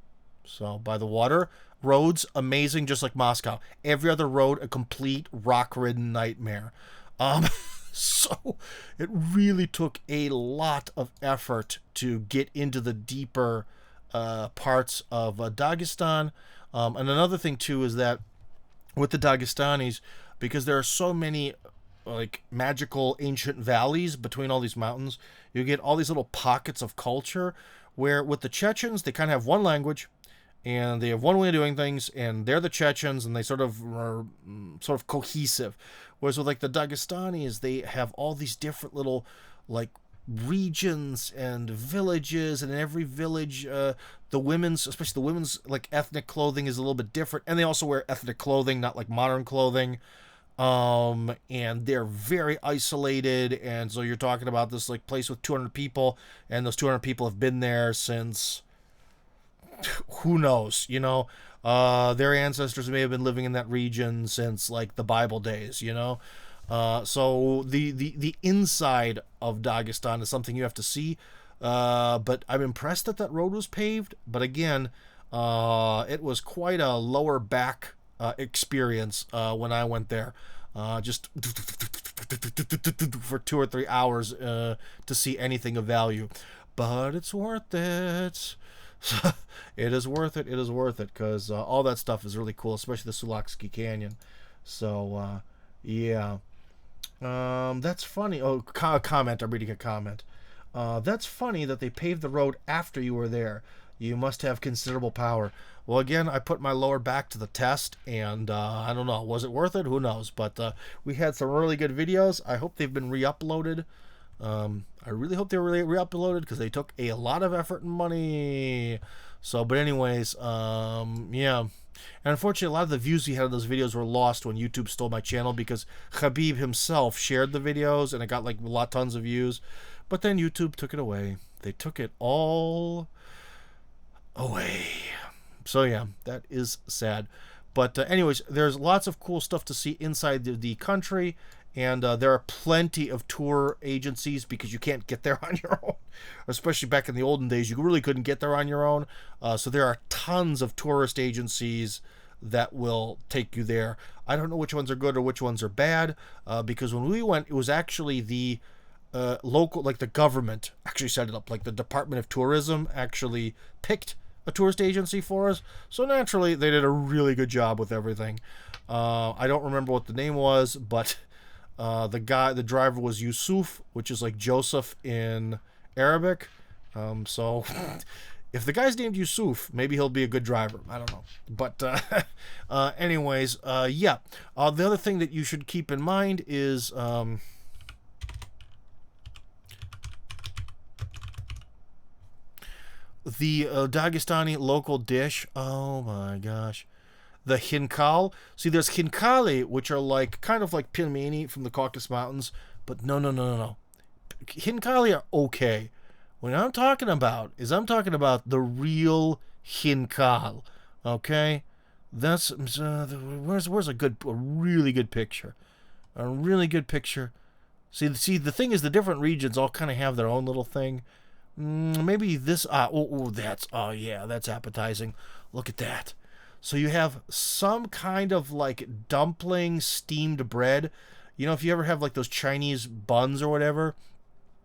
so by the water, roads, amazing, just like Moscow. Every other road, a complete rock-ridden nightmare. So it really took a lot of effort to get into the deeper parts of Dagestan. And another thing, too, is that with the Dagestanis, because there are so many like magical ancient valleys between all these mountains, you get all these little pockets of culture where with the Chechens, they kind of have one language, and they have one way of doing things, and they're the Chechens, and they sort of are sort of cohesive. Whereas with like the Dagestanis, they have all these different little like regions and villages, and in every village, the women's, especially the women's like ethnic clothing is a little bit different, and they also wear ethnic clothing, not like modern clothing. And they're very isolated, and so you're talking about this like place with 200 people, and those 200 people have been there since who knows, you know, their ancestors may have been living in that region since like the Bible days, you know. So the inside of Dagestan is something you have to see. But I'm impressed that road was paved. But again, it was quite a lower back experience when I went there. Just for 2 or 3 hours to see anything of value. But it's worth it. It is worth it. It is worth it because all that stuff is really cool, especially the Sulaksky Canyon. So, yeah. That's funny. Oh, comment. I'm reading a comment. That's funny that they paved the road after you were there. You must have considerable power. Well, again, I put my lower back to the test, and I don't know. Was it worth it? Who knows? But we had some really good videos. I hope they've been re-uploaded. I really hope they were re-uploaded because they took a lot of effort and money. So, but anyways, yeah. And unfortunately, a lot of the views he had on those videos were lost when YouTube stole my channel because Khabib himself shared the videos and it got like tons of views. But then YouTube took it away. They took it all away. So yeah, that is sad. But anyways, there's lots of cool stuff to see inside the country. And there are plenty of tour agencies because you can't get there on your own. Especially back in the olden days, you really couldn't get there on your own. So there are tons of tourist agencies that will take you there. I don't know which ones are good or which ones are bad because when we went, it was actually the local, like the government actually set it up. Like the Department of Tourism actually picked a tourist agency for us. So naturally, they did a really good job with everything. I don't remember what the name was, but... the driver was Yusuf, which is like Joseph in Arabic. So if the guy's named Yusuf, maybe he'll be a good driver. I don't know. But anyways, yeah. The other thing that you should keep in mind is the Dagestani local dish. Oh my gosh. The hinkal. See, there's hinkali, which are like kind of like pilmeni from the Caucasus Mountains, but no. Hinkali are okay. What I'm talking about is the real hinkal. Okay, that's where's a really good picture, a really good picture. See, the thing is, the different regions all kind of have their own little thing. Maybe this. That's appetizing. Look at that. So you have some kind of like dumpling steamed bread. You know, if you ever have like those Chinese buns or whatever,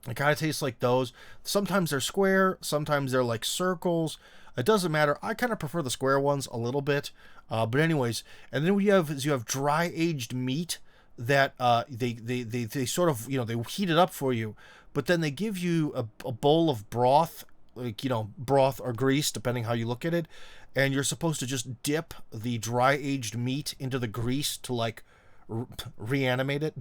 it kind of tastes like those. Sometimes they're square, sometimes they're like circles. It doesn't matter. I kind of prefer the square ones a little bit. But anyways, and then what you have is you have dry aged meat that they sort of, they heat it up for you, but then they give you a bowl of broth, like, broth or grease, depending how you look at it. And you're supposed to just dip the dry-aged meat into the grease to, like, reanimate it.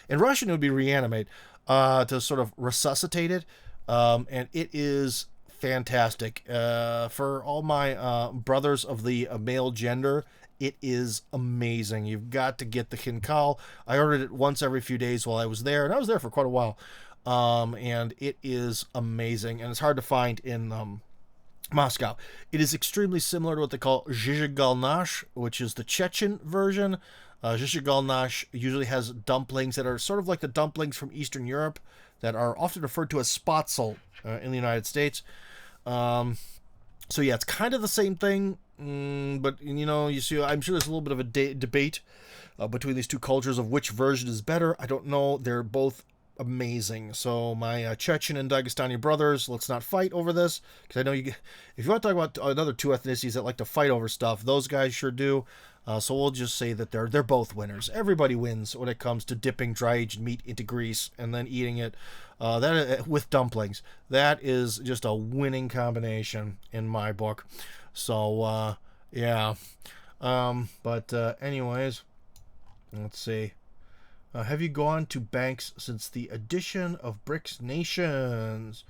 In Russian, it would be reanimate, to sort of resuscitate it. And it is fantastic. For all my brothers of the male gender, it is amazing. You've got to get the khinkal. I ordered it once every few days while I was there, and I was there for quite a while. And it is amazing, and it's hard to find in... Moscow. It is extremely similar to what they call zhizhigalnash, which is the Chechen version. Zhizhigalnash usually has dumplings that are sort of like the dumplings from Eastern Europe that are often referred to as spatzel in the United States. So yeah, it's kind of the same thing, but you see, I'm sure there's a little bit of a debate between these two cultures of which version is better. I don't know. They're both amazing. So my Chechen and Dagestani brothers, let's not fight over this, because I know if you want to talk about another two ethnicities that like to fight over stuff, those guys sure do. So we'll just say that they're both winners. Everybody wins when it comes to dipping dry-aged meat into grease and then eating it with dumplings. That is just a winning combination in my book. So yeah. But anyways, let's see. Have you gone to banks since the addition of BRICS nations?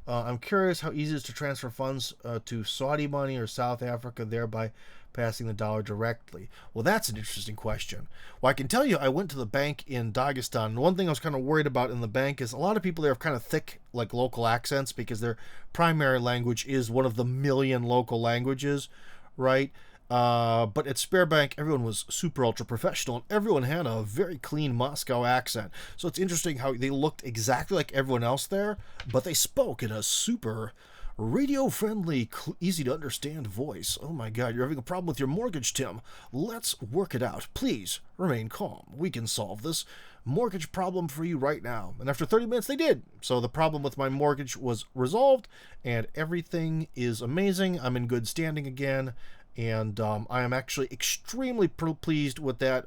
I'm curious how easy it is to transfer funds to Saudi money or South Africa, thereby passing the dollar directly. Well, that's an interesting question. Well, I can tell you I went to the bank in Dagestan. And one thing I was kind of worried about in the bank is a lot of people there have kind of thick, like, local accents because their primary language is one of the million local languages, right? But at Sberbank, everyone was super ultra professional, and everyone had a very clean Moscow accent. So it's interesting how they looked exactly like everyone else there, but they spoke in a super radio-friendly, easy-to-understand voice. Oh my god, you're having a problem with your mortgage, Tim. Let's work it out. Please, remain calm. We can solve this mortgage problem for you right now. And after 30 minutes, they did. So the problem with my mortgage was resolved, and everything is amazing. I'm in good standing again. And I am actually extremely pleased with that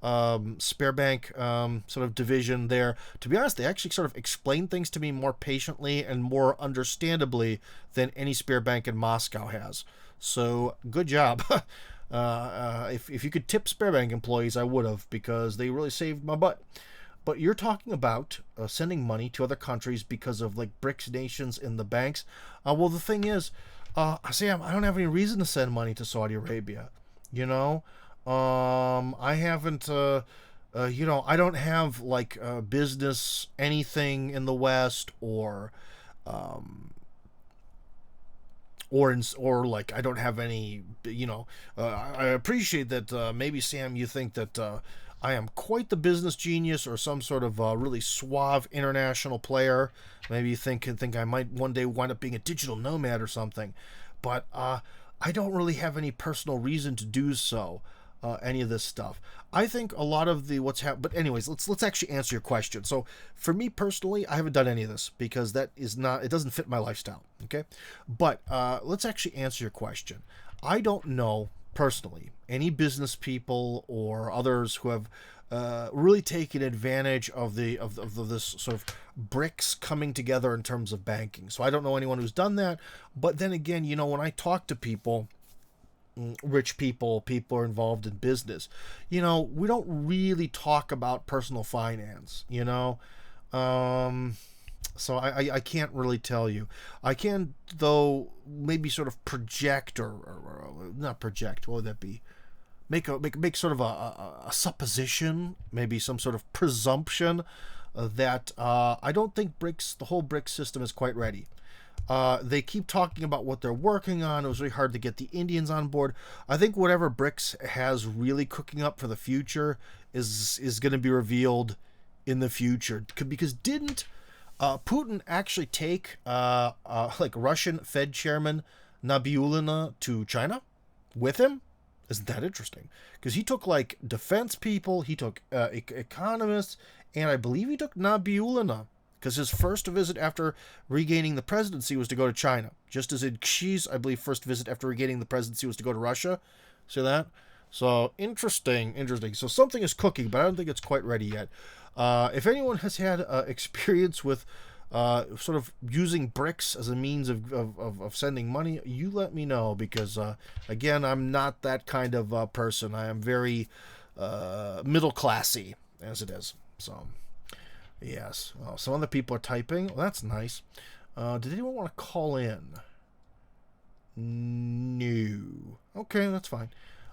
Sberbank sort of division there. To be honest, they actually sort of explain things to me more patiently and more understandably than any Sberbank in Moscow has. So, good job. If you could tip Sberbank employees, I would have, because they really saved my butt. But you're talking about sending money to other countries because of like BRICS nations in the banks. Well, the thing is, Sam, I don't have any reason to send money to Saudi Arabia. You know, I haven't. I don't have like business anything in the West um, or like I don't have any. I appreciate that. Maybe Sam, you think that I am quite the business genius or some sort of really suave international player. Maybe you think I might one day wind up being a digital nomad or something, but I don't really have any personal reason to do so. Any of this stuff. I think a lot of the what's happened. But anyways, let's actually answer your question. So for me personally, I haven't done any of this because that is not. It doesn't fit my lifestyle. Okay, but let's actually answer your question. I don't know personally any business people or others who have really taken advantage of this sort of BRICS coming together in terms of banking. So I don't know anyone who's done that. But then again, when I talk to people, rich people are involved in business, we don't really talk about personal finance, so I can't really tell you. I can, though, maybe sort of project or not project, what would that be? Make sort of a supposition, maybe some sort of presumption that I don't think the whole BRICS system is quite ready. They keep talking about what they're working on. It was really hard to get the Indians on board. I think whatever BRICS has really cooking up for the future is going to be revealed in the future. Because didn't Putin actually take like Russian Fed chairman Nabiullina to China with him? Isn't that interesting? Because he took like defense people, he took economists, and I believe he took Nabiullina. Because his first visit after regaining the presidency was to go to China. Just as in Xi's, I believe, first visit after regaining the presidency was to go to Russia. See that? So, interesting. So, something is cooking, but I don't think it's quite ready yet. If anyone has had experience with sort of using BRICS as a means of sending money, you let me know. Because, again, I'm not that kind of person. I am very middle-classy, as it is. So... yes. Well, some other people are typing. Well, that's nice. Did anyone want to call in? No. Okay, that's fine.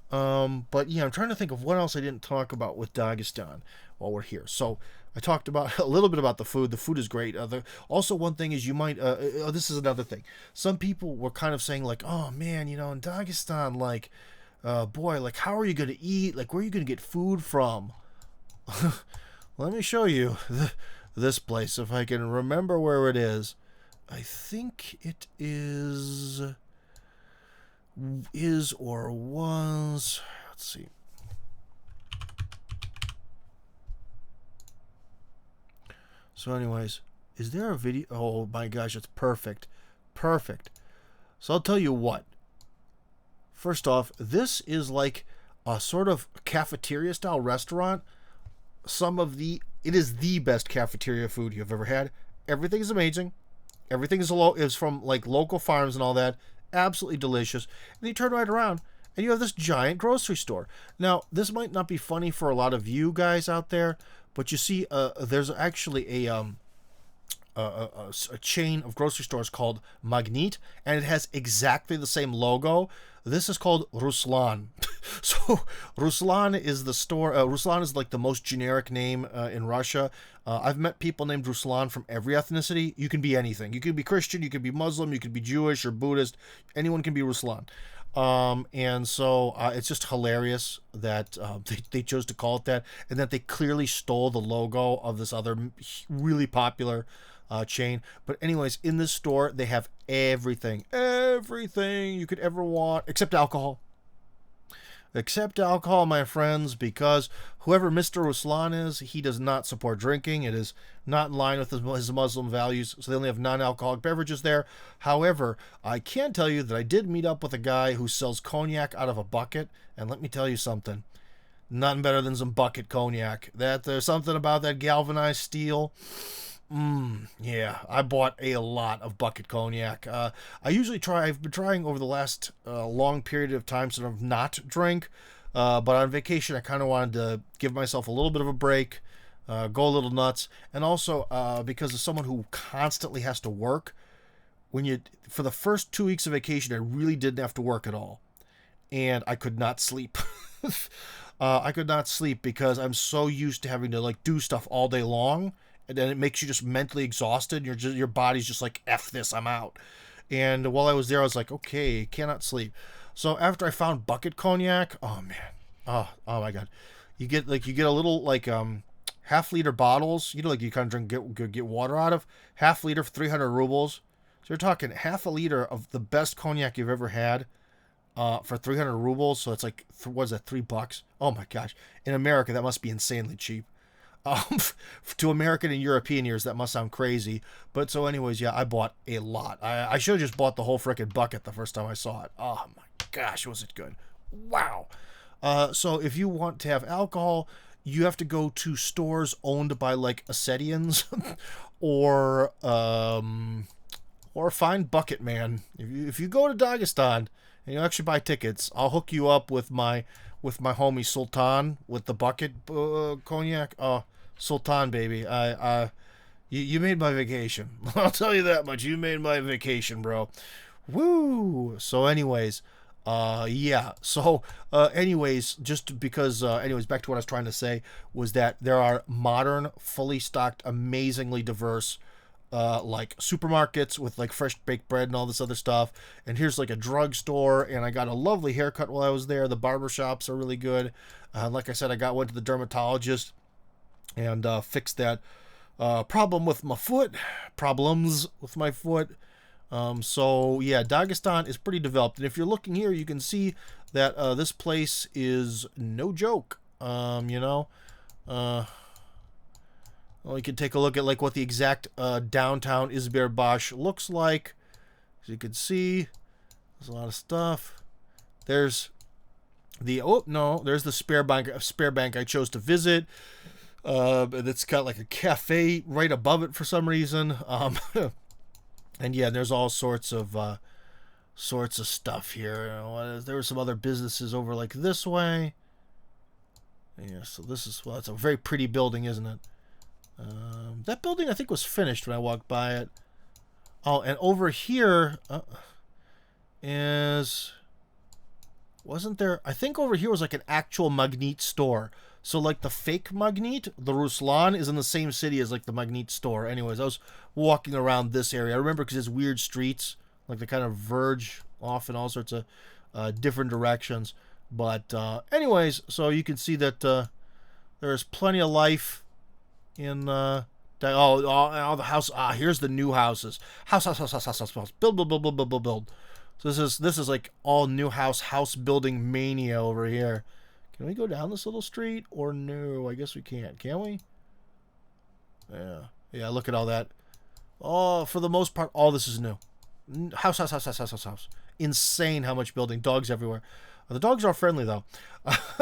But yeah, I'm trying to think of what else I didn't talk about with Dagestan while we're here. So I talked about a little bit about the food. The food is great. Also, one thing is you might. This is another thing. Some people were kind of saying like, "Oh man, in Dagestan, like, boy, like, how are you going to eat? Like, where are you going to get food from?" Let me show you this place, if I can remember where it is. I think it is or was. Let's see. So anyways, is there a video? Oh my gosh, it's perfect. Perfect. So I'll tell you what. First off, this is like a sort of cafeteria-style restaurant. It is the best cafeteria food you've ever had. Everything is amazing. Everything is from like local farms and all that. Absolutely delicious. And you turn right around and you have this giant grocery store. Now, this might not be funny for a lot of you guys out there, but you see, there's actually a chain of grocery stores called Magnit, and it has exactly the same logo. This is called Ruslan. So Ruslan is the store. Ruslan is like the most generic name in Russia. I've met people named Ruslan from every ethnicity. You can be anything. You can be Christian, you can be Muslim, you can be Jewish or Buddhist. Anyone can be Ruslan. And so it's just hilarious that they chose to call it that, and that they clearly stole the logo of this other really popular chain. But anyways, in this store they have everything you could ever want except alcohol, my friends, because whoever Mr. Ruslan is, he does not support drinking. It is not in line with his Muslim values, so they only have non-alcoholic beverages there. However, I can tell you that I did meet up with a guy who sells cognac out of a bucket, and let me tell you something, nothing better than some bucket cognac. There's something about that galvanized steel. Yeah, I bought a lot of bucket cognac. I've been trying over the last long period of time sort of not drink, but on vacation I kind of wanted to give myself a little bit of a break, go a little nuts. And also, because of someone who constantly has to work, for the first 2 weeks of vacation, I really didn't have to work at all. And I could not sleep. I could not sleep because I'm so used to having to like do stuff all day long, and then it makes you just mentally exhausted. Your body's just like, F this, I'm out. And while I was there, I was like, okay, cannot sleep. So after I found bucket cognac, oh man, oh my god, you get a little like half-liter bottles, like you kind of get water out of, half liter for 300 rubles. So you're talking half a liter of the best cognac you've ever had. For 300 rubles, so it's like, what is that, $3? Oh my gosh. In America, that must be insanely cheap. To American and European ears, that must sound crazy. But so anyways, yeah, I bought a lot. I should have just bought the whole frickin' bucket the first time I saw it. Oh my gosh, was it good. Wow. So if you want to have alcohol, you have to go to stores owned by like Ossetians or find Bucket Man. If you go to Dagestan and you actually buy tickets, I'll hook you up with my homie Sultan with the bucket cognac. Oh, Sultan, baby. You made my vacation. I'll tell you that much. You made my vacation, bro. Woo! So anyways, yeah. So anyways, just because anyways, back to what I was trying to say was that there are modern, fully stocked, amazingly diverse like supermarkets with like fresh baked bread and all this other stuff, and here's like a drugstore, and I got a lovely haircut while I was there. The barber shops are really good. Like I said, I went to the dermatologist and fixed that problems with my foot. So yeah, Dagestan is pretty developed, and if you're looking here, you can see that this place is no joke. Well, you can take a look at like what the exact downtown Izmirbash looks like. As you can see, there's a lot of stuff. There's the there's the spare bank I chose to visit. It's got like a cafe right above it for some reason. And yeah, there's all sorts of stuff here. There were some other businesses over like this way. Yeah, so this is, well, it's a very pretty building, isn't it? That building I think was finished when I walked by it. Oh, and over here wasn't there? I think over here was like an actual Magnet store. So like the fake Magnet, the Ruslan, is in the same city as like the Magnet store. Anyways, I was walking around this area. I remember because it's weird streets, like they kind of verge off in all sorts of different directions. But anyways, so you can see that there's plenty of life in all the house. Here's the new houses. House. Build. So this is like all new house building mania over here. Can we go down this little street or no? I guess we can't. Can we? Yeah. Look at all that. Oh, for the most part, all this is new. House. Insane how much building. Dogs everywhere. The dogs are friendly though,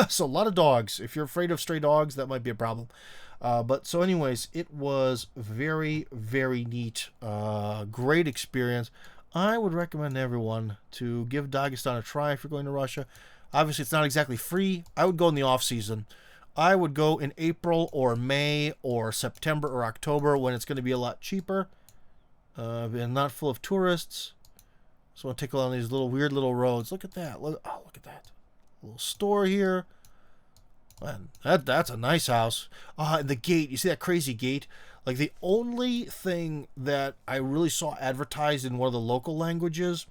so a lot of dogs. If you're afraid of stray dogs, that might be a problem. But so anyways, it was very, very neat. Great experience. I would recommend everyone to give Dagestan a try if you're going to Russia. Obviously, it's not exactly free. I would go in the off season. I would go in April or May or September or October when it's going to be a lot cheaper and not full of tourists. So I want to take a lot of these weird little roads. Look at that. Look at that. A little store here. Man, that's a nice house. And the gate. You see that crazy gate? Like the only thing that I really saw advertised in one of the local languages,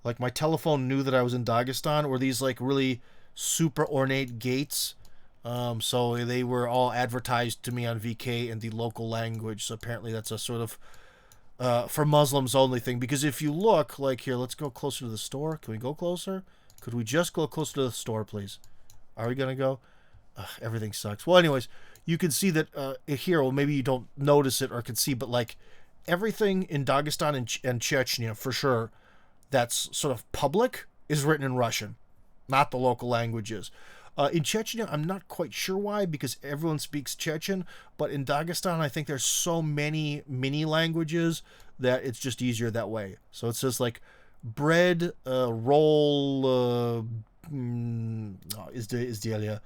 like my telephone knew that I was in Dagestan, were these like really super ornate gates. So they were all advertised to me on VK in the local language. So apparently that's a sort of for Muslims only thing, because if you look, like here, let's go closer to the store. Can we go closer? Could we just go closer to the store, please? Are we gonna go? Everything sucks. Well, anyways, you can see that here, well, maybe you don't notice it or can see, but like everything in Dagestan and Chechnya, for sure, that's sort of public is written in Russian, not the local languages. In Chechnya, I'm not quite sure why, because everyone speaks Chechen, but in Dagestan, I think there's so many mini languages that it's just easier that way. So it's just like bread, roll, izdelia.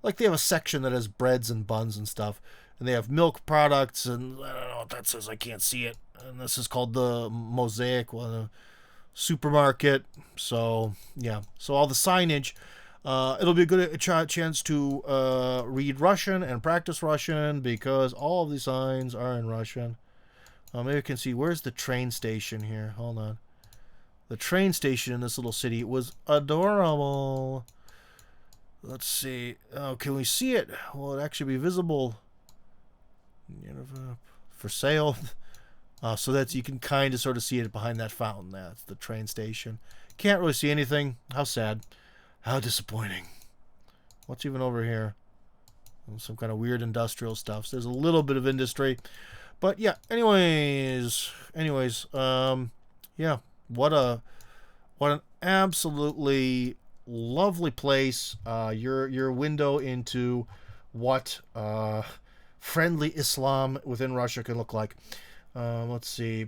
Like they have a section that has breads and buns and stuff, and they have milk products, and I don't know what that says. I can't see it. And this is called the Mosaic supermarket. So yeah, so all the signage. It'll be a good chance to read Russian and practice Russian because all of these signs are in Russian. Maybe I can see, where's the train station here? Hold on. The train station in this little city was adorable. Let's see. Oh, can we see it? Will it actually be visible? For sale. So that you can kind of sort of see it behind that fountain. That's the train station. Can't really see anything. How sad. How disappointing. What's even over here? Some kind of weird industrial stuff. So there's a little bit of industry. But yeah, anyways, yeah, what an absolutely lovely place. Your window into what friendly Islam within Russia can look like. Let's see.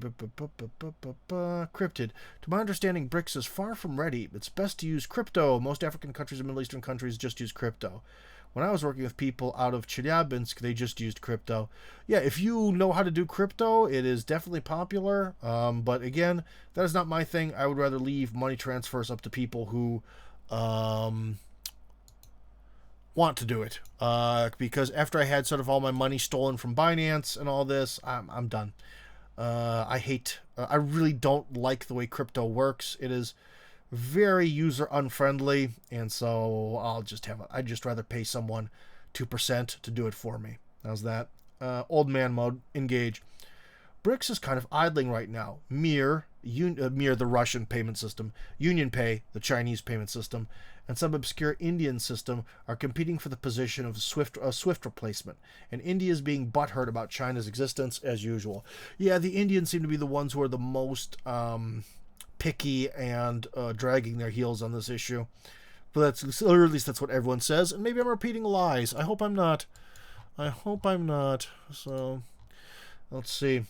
Cryptid. To my understanding, BRICS is far from ready. It's best to use crypto. Most African countries and Middle Eastern countries just use crypto. When I was working with people out of Chelyabinsk, they just used crypto. Yeah, if you know how to do crypto, it is definitely popular. But again, that is not my thing. I would rather leave money transfers up to people who want to do it. Because after I had sort of all my money stolen from Binance and all this, I'm done. I really don't like the way crypto works. It is very user unfriendly, and so I'd just rather pay someone 2% to do it for me. How's that? Old man mode, engage. BRICS is kind of idling right now. Mir, the Russian payment system, UnionPay, the Chinese payment system, and some obscure Indian system are competing for the position of Swift replacement. And India is being butthurt about China's existence as usual. Yeah, the Indians seem to be the ones who are the most picky and dragging their heels on this issue. But or at least that's what everyone says. And maybe I'm repeating lies. I hope I'm not. So, let's see.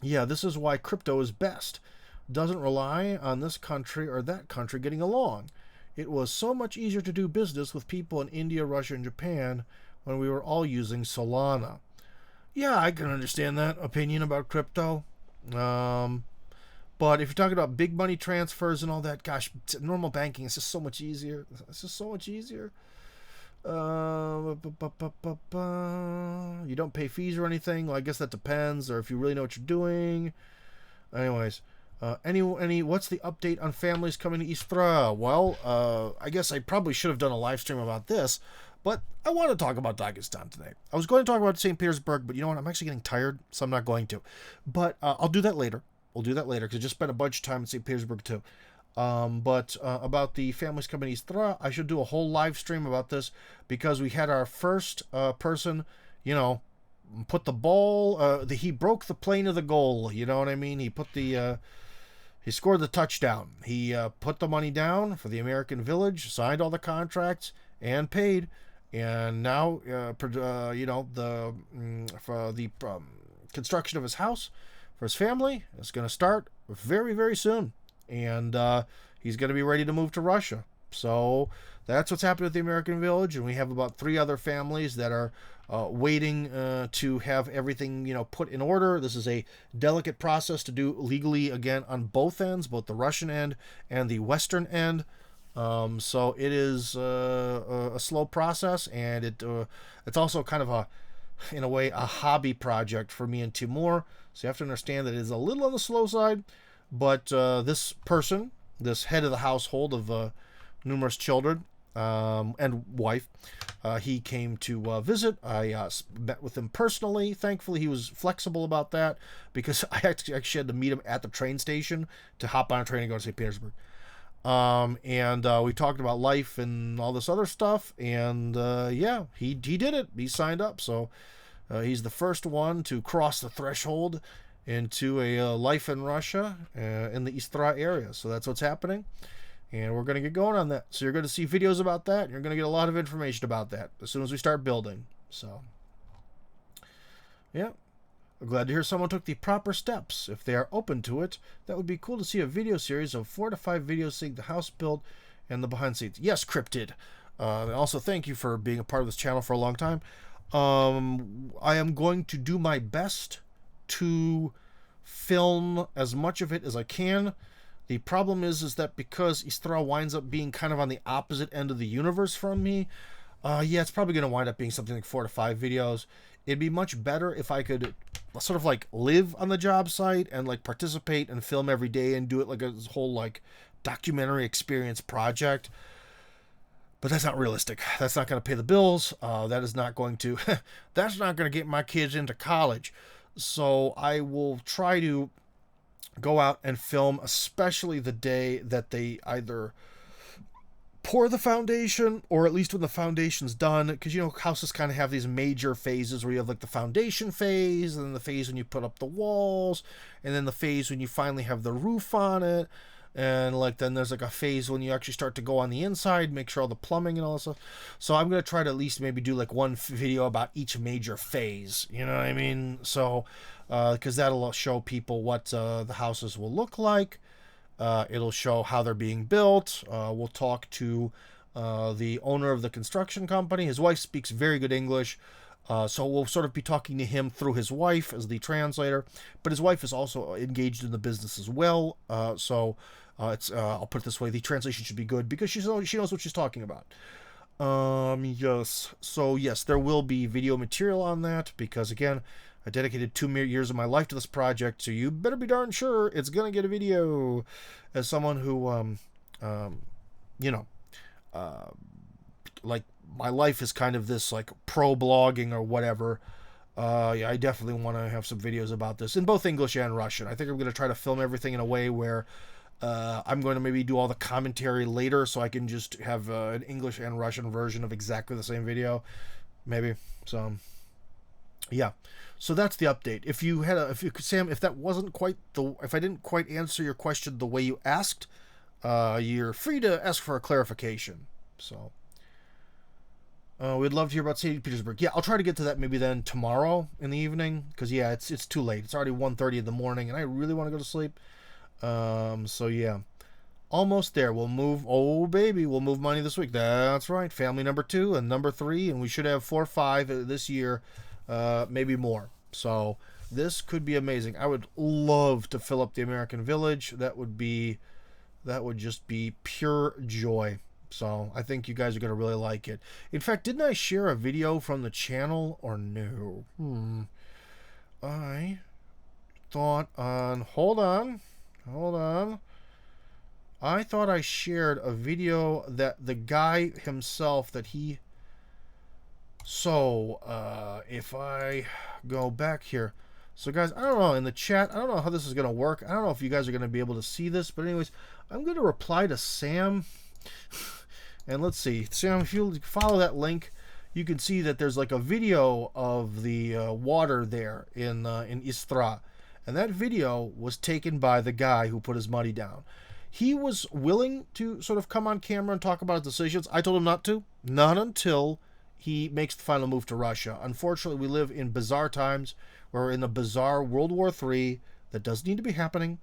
Yeah, this is why crypto is best. Doesn't rely on this country or that country getting along. It was so much easier to do business with people in India, Russia, and Japan when we were all using Solana. Yeah, I can understand that opinion about crypto. But if you're talking about big money transfers and all that, gosh, normal banking is just so much easier. You don't pay fees or anything. Well, I guess that depends, or if you really know what you're doing. Anyways, what's the update on families coming to Istra? Well, I guess I probably should have done a live stream about this, but I want to talk about Dagestan today. I was going to talk about St. Petersburg, but you know what? I'm actually getting tired, so I'm not going to. But I'll do that later. We'll do that later, because I just spent a bunch of time in St. Petersburg, too. But about the families coming to Istra, I should do a whole live stream about this, because we had our first person, put the ball, he broke the plane of the goal, you know what I mean? He scored the touchdown. He put the money down for the American village, signed all the contracts, and paid. And now, for the construction of his house for his family is going to start very, very soon. And he's going to be ready to move to Russia. So that's what's happening with the American village. And we have about 3 other families that are waiting to have everything, put in order. This is a delicate process to do legally, again, on both ends, both the Russian end and the Western end. So it is a slow process, and it's also kind of in a way, a hobby project for me and Timur. So you have to understand that it is a little on the slow side, but this person, this head of the household of numerous children and wife, he came to visit. I met with him personally. Thankfully, he was flexible about that, because I actually had to meet him at the train station to hop on a train and go to St. Petersburg. And we talked about life and all this other stuff, and yeah, he did it. He signed up, so he's the first one to cross the threshold into a life in Russia in the Istra area. So that's what's happening, and we're going to get going on that. So you're going to see videos about that, and you're going to get a lot of information about that as soon as we start building. So yeah, I'm glad to hear someone took the proper steps. If they are open to it, that would be cool to see a video series of 4 to 5 videos seeing the house built and the behind the scenes. Yes, Cryptid. Also, thank you for being a part of this channel for a long time. I am going to do my best to film as much of it as I can. The problem is that because Istra winds up being kind of on the opposite end of the universe from me, yeah, it's probably going to wind up being something like 4 to 5 videos. It'd be much better if I could sort of like live on the job site and like participate and film every day and do it like a whole like documentary experience project. But that's not realistic. That's not going to pay the bills. That is not going to that's not going to get my kids into college. So I will try to go out and film, especially the day that they either pour the foundation, or at least when the foundation's done, because you know houses kind of have these major phases where you have like the foundation phase, and then the phase when you put up the walls, and then the phase when you finally have the roof on it, and like then there's like a phase when you actually start to go on the inside, make sure all the plumbing and all that stuff. So I'm going to try to at least maybe do like one video about each major phase, you know what I mean? So because that'll show people what the houses will look like. It'll show how they're being built. We'll talk to the owner of the construction company. His wife speaks very good English, so we'll sort of be talking to him through his wife as the translator. But his wife is also engaged in the business as well. So I'll put it this way: the translation should be good because she knows what she's talking about. Yes. So yes, there will be video material on that because again, I dedicated 2 years of my life to this project, so you better be darn sure it's gonna get a video. As someone who, you know, like my life is kind of this like pro blogging or whatever. Yeah, I definitely want to have some videos about this in both English and Russian. I think I'm gonna try to film everything in a way where I'm going to maybe do all the commentary later, so I can just have an English and Russian version of exactly the same video, maybe. So, yeah. So that's the update. If you had Sam, if that wasn't quite if I didn't quite answer your question the way you asked, you're free to ask for a clarification. So, we'd love to hear about St. Petersburg. Yeah, I'll try to get to that maybe then tomorrow in the evening, because yeah, it's too late. It's already 1:30 in the morning, and I really want to go to sleep. So yeah, almost there. We'll move. Oh baby, we'll move money this week. That's right. Family number 2 and number 3, and we should have 4 or 5 this year. Maybe more. So this could be amazing. I would love to fill up the American Village. That would just be pure joy. So I think you guys are going to really like it. In fact, didn't I share a video from the channel or no? I thought on, hold on. I thought I shared a video that the guy himself that he, so, if I go back here. So, guys, I don't know, in the chat, I don't know how this is going to work. I don't know if you guys are going to be able to see this. But anyways, I'm going to reply to Sam. And let's see. Sam, if you follow that link, you can see that there's like a video of the water there in Istra. And that video was taken by the guy who put his money down. He was willing to sort of come on camera and talk about his decisions. I told him not to. Not until he makes the final move to Russia. Unfortunately, we live in bizarre times. We're in a bizarre World War III that doesn't need to be happening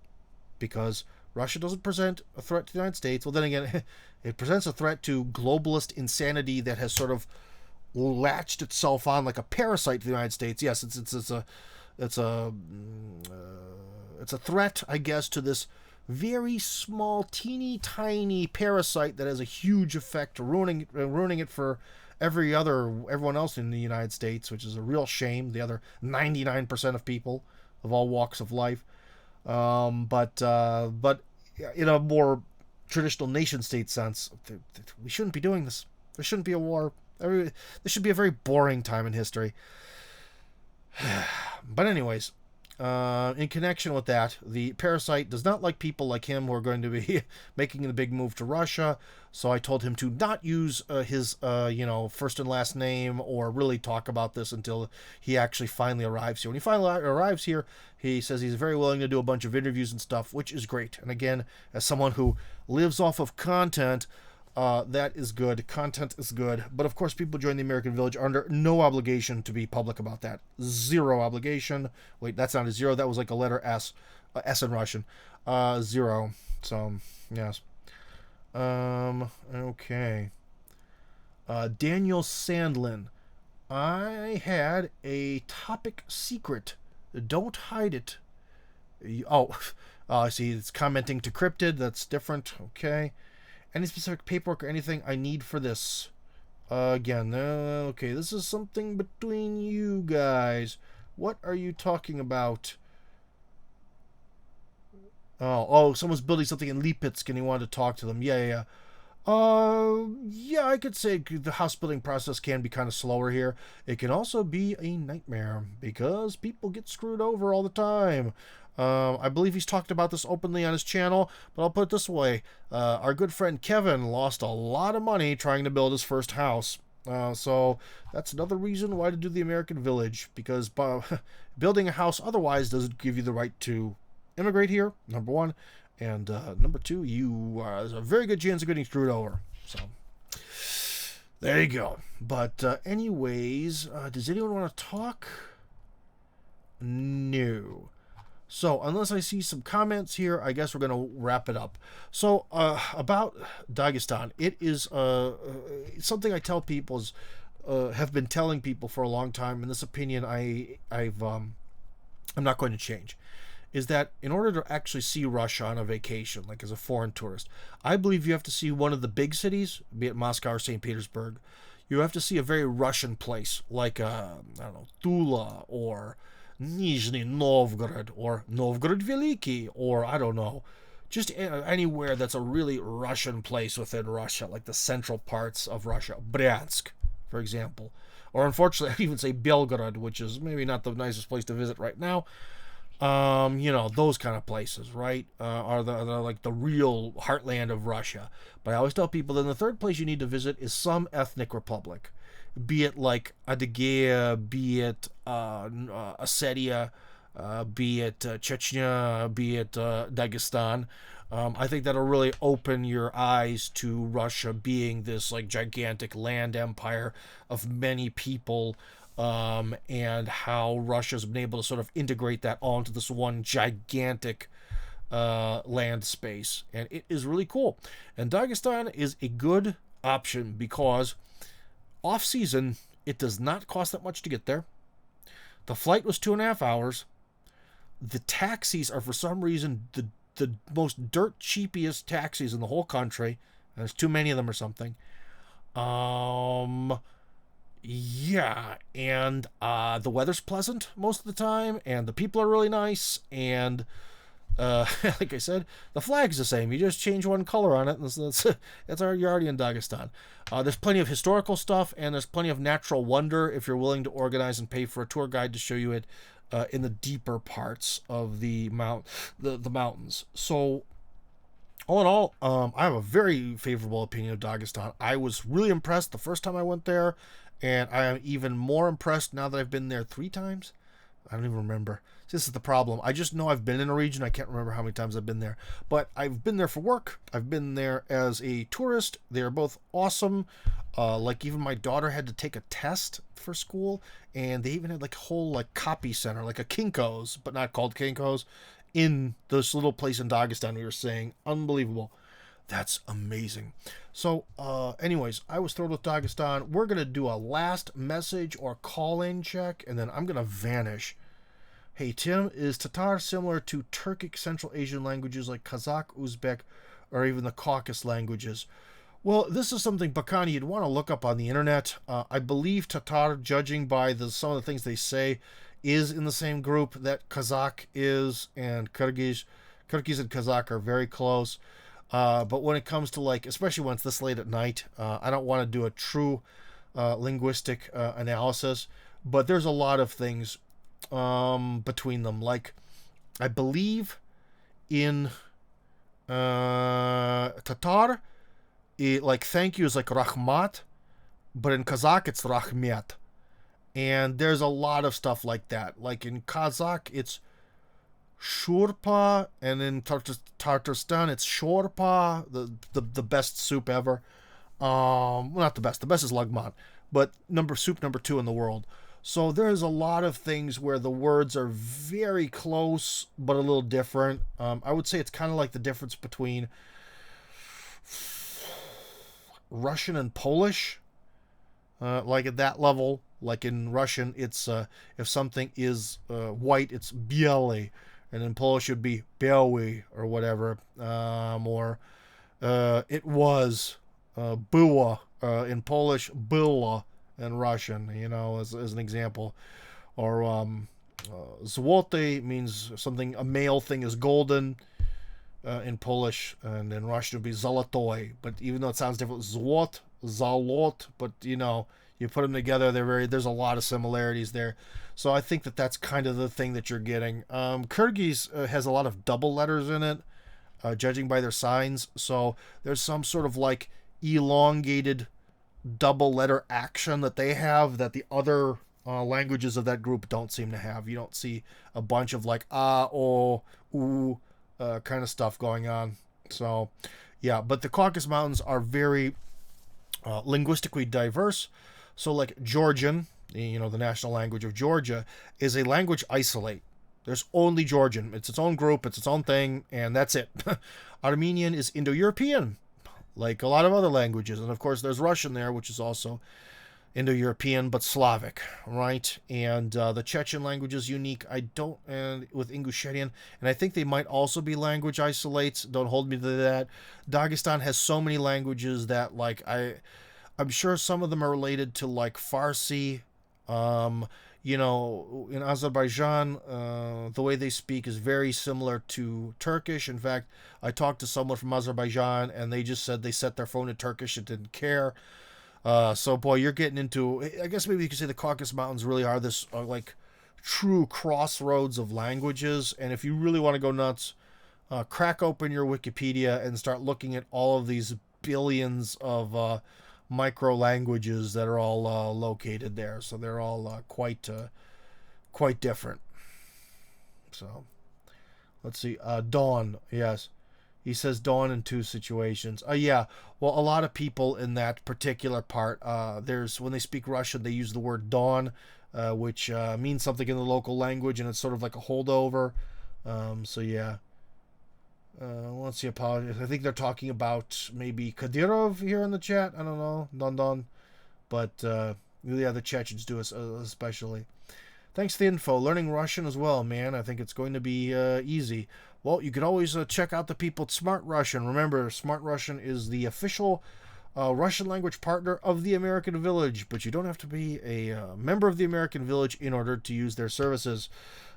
because Russia doesn't present a threat to the United States. Well, then again, it presents a threat to globalist insanity that has sort of latched itself on like a parasite to the United States. Yes, it's a threat, I guess, to this very small, teeny tiny parasite that has a huge effect, ruining it for everyone else in the United States, which is a real shame. The other 99% of people of all walks of life, but in a more traditional nation state sense, we shouldn't be doing this. There shouldn't be a war. This should be a very boring time in history. But anyways, in connection with that, the parasite does not like people like him who are going to be making the big move to Russia. So I told him to not use his first and last name or really talk about this until he actually finally arrives here. When he finally arrives here, he says he's very willing to do a bunch of interviews and stuff, which is great. And again, as someone who lives off of content, that is good. Content is good. But of course, people join the American Village are under no obligation to be public about that. Zero obligation. Wait, that's not a zero. That was like a letter S. S in Russian. Zero. So, yes. Okay. Daniel Sandlin. I had a topic secret. Don't hide it. Oh, I see. It's commenting to cryptid. That's different. Okay. Any specific paperwork or anything I need for this? Again, okay. This is something between you guys. What are you talking about? Oh, someone's building something in Lipetsk and he wanted to talk to them. Yeah. Yeah, I could say the house building process can be kind of slower here. It can also be a nightmare because people get screwed over all the time. I believe he's talked about this openly on his channel, but I'll put it this way. Our good friend Kevin lost a lot of money trying to build his first house. So that's another reason why to do the American Village, because building a house otherwise doesn't give you the right to immigrate here, number one. And number two, there's a very good chance of getting screwed over. So there you go. But anyways, does anyone want to talk? No. So unless I see some comments here, I guess we're going to wrap it up. So about Dagestan, it is something I tell people have been telling people for a long time, and this opinion I'm not going to change. Is that in order to actually see Russia on a vacation, like as a foreign tourist, I believe you have to see one of the big cities, be it Moscow or St. Petersburg. You have to see a very Russian place, like, I don't know, Tula or Nizhny Novgorod or Novgorod Veliki, or I don't know, just anywhere that's a really Russian place within Russia, like the central parts of Russia. Bryansk, for example. Or unfortunately, I'd even say Belgorod, which is maybe not the nicest place to visit right now. Those kind of places, right, are like the real heartland of Russia. But I always tell people that the third place you need to visit is some ethnic republic, be it like Adygea, be it Ossetia, be it Chechnya, be it Dagestan. I think that'll really open your eyes to Russia being this like gigantic land empire of many people. And how Russia's been able to sort of integrate that all into this one gigantic land space. And it is really cool. And Dagestan is a good option because off-season, it does not cost that much to get there. The flight was 2.5 hours. The taxis are, for some reason, the most dirt cheapiest taxis in the whole country. There's too many of them or something. Yeah, and the weather's pleasant most of the time, and the people are really nice, and like I said, the flag's the same. You just change one color on it, and you're already in Dagestan. There's plenty of historical stuff, and there's plenty of natural wonder if you're willing to organize and pay for a tour guide to show you it in the deeper parts of the mountains. So all in all, I have a very favorable opinion of Dagestan. I was really impressed the first time I went there, and I am even more impressed now that I've been there 3 times. I don't even remember. This is the problem. I just know I've been in a region. I can't remember how many times I've been there. But I've been there for work. I've been there as a tourist. They're both awesome. Like even my daughter had to take a test for school, and they even had like a whole like copy center, like a Kinko's, but not called Kinko's, in this little place in Dagestan we were saying. Unbelievable. That's amazing. So, anyways, I was thrilled with Dagestan. We're going to do a last message or call-in check, and then I'm going to vanish. Hey, Tim, is Tatar similar to Turkic Central Asian languages like Kazakh, Uzbek, or even the Caucasus languages? Well, this is something, Bakani, you'd want to look up on the internet. I believe Tatar, judging by some of the things they say, is in the same group that Kazakh is, and Kyrgyz. Kyrgyz and Kazakh are very close. But when it comes to, like, especially when it's this late at night, I don't want to do a true linguistic analysis, but there's a lot of things between them. Like, I believe in Tatar, like, thank you is like Rahmat, but in Kazakh it's Rahmet. And there's a lot of stuff like that. Like in Kazakh, it's Shurpa, and in Tatarstan it's Shorpa, the best soup ever. Well, not the best. The best is Lagman, but soup number 2 in the world. So there's a lot of things where the words are very close, but a little different. I would say it's kind of like the difference between Russian and Polish, like at that level. Like in Russian, it's if something is white, it's bialy, and in Polish it'd be biały or whatever. Or it was była in Polish, była in Russian. You know, as an example. Or złoty means something, a male thing is golden in Polish, and in Russian it would be zolotoy. But even though it sounds different, złot, zalot, but you know, you put them together, there's a lot of similarities there. So I think that that's kind of the thing that you're getting. Kyrgyz has a lot of double letters in it, judging by their signs. So there's some sort of like elongated double letter action that they have that the other languages of that group don't seem to have. You don't see a bunch of like o, u kind of stuff going on. So, yeah, but the Caucasus Mountains are very linguistically diverse. So, like Georgian, you know, the national language of Georgia, is a language isolate. There's only Georgian. It's its own group, it's its own thing, and that's it. Armenian is Indo-European, like a lot of other languages. And of course, there's Russian there, which is also Indo-European, but Slavic, right? And the Chechen language is unique. And with Ingushetian, and I think they might also be language isolates. Don't hold me to that. Dagestan has so many languages that, like, I'm sure some of them are related to like Farsi. You know, in Azerbaijan, the way they speak is very similar to Turkish. In fact, I talked to someone from Azerbaijan, and they just said they set their phone to Turkish and didn't care. So, boy, you're getting into, I guess maybe you could say the Caucasus Mountains really are this, like, true crossroads of languages. And if you really want to go nuts, crack open your Wikipedia and start looking at all of these billions of micro languages that are all located there. So they're all quite different. So, let's see. Dawn, yes. He says dawn in two situations. Yeah. Well, a lot of people in that particular part, when they speak Russian, they use the word dawn, which means something in the local language, and it's sort of like a holdover. So yeah. Let's see. Apologies. I think they're talking about maybe Kadyrov here in the chat. I don't know. Don. But yeah, the Chechens do us especially. Thanks for the info. Learning Russian as well, man. I think it's going to be easy. Well, you can always check out the people at Smart Russian. Remember, Smart Russian is the official Russian language partner of the American Village, but you don't have to be a member of the American Village in order to use their services.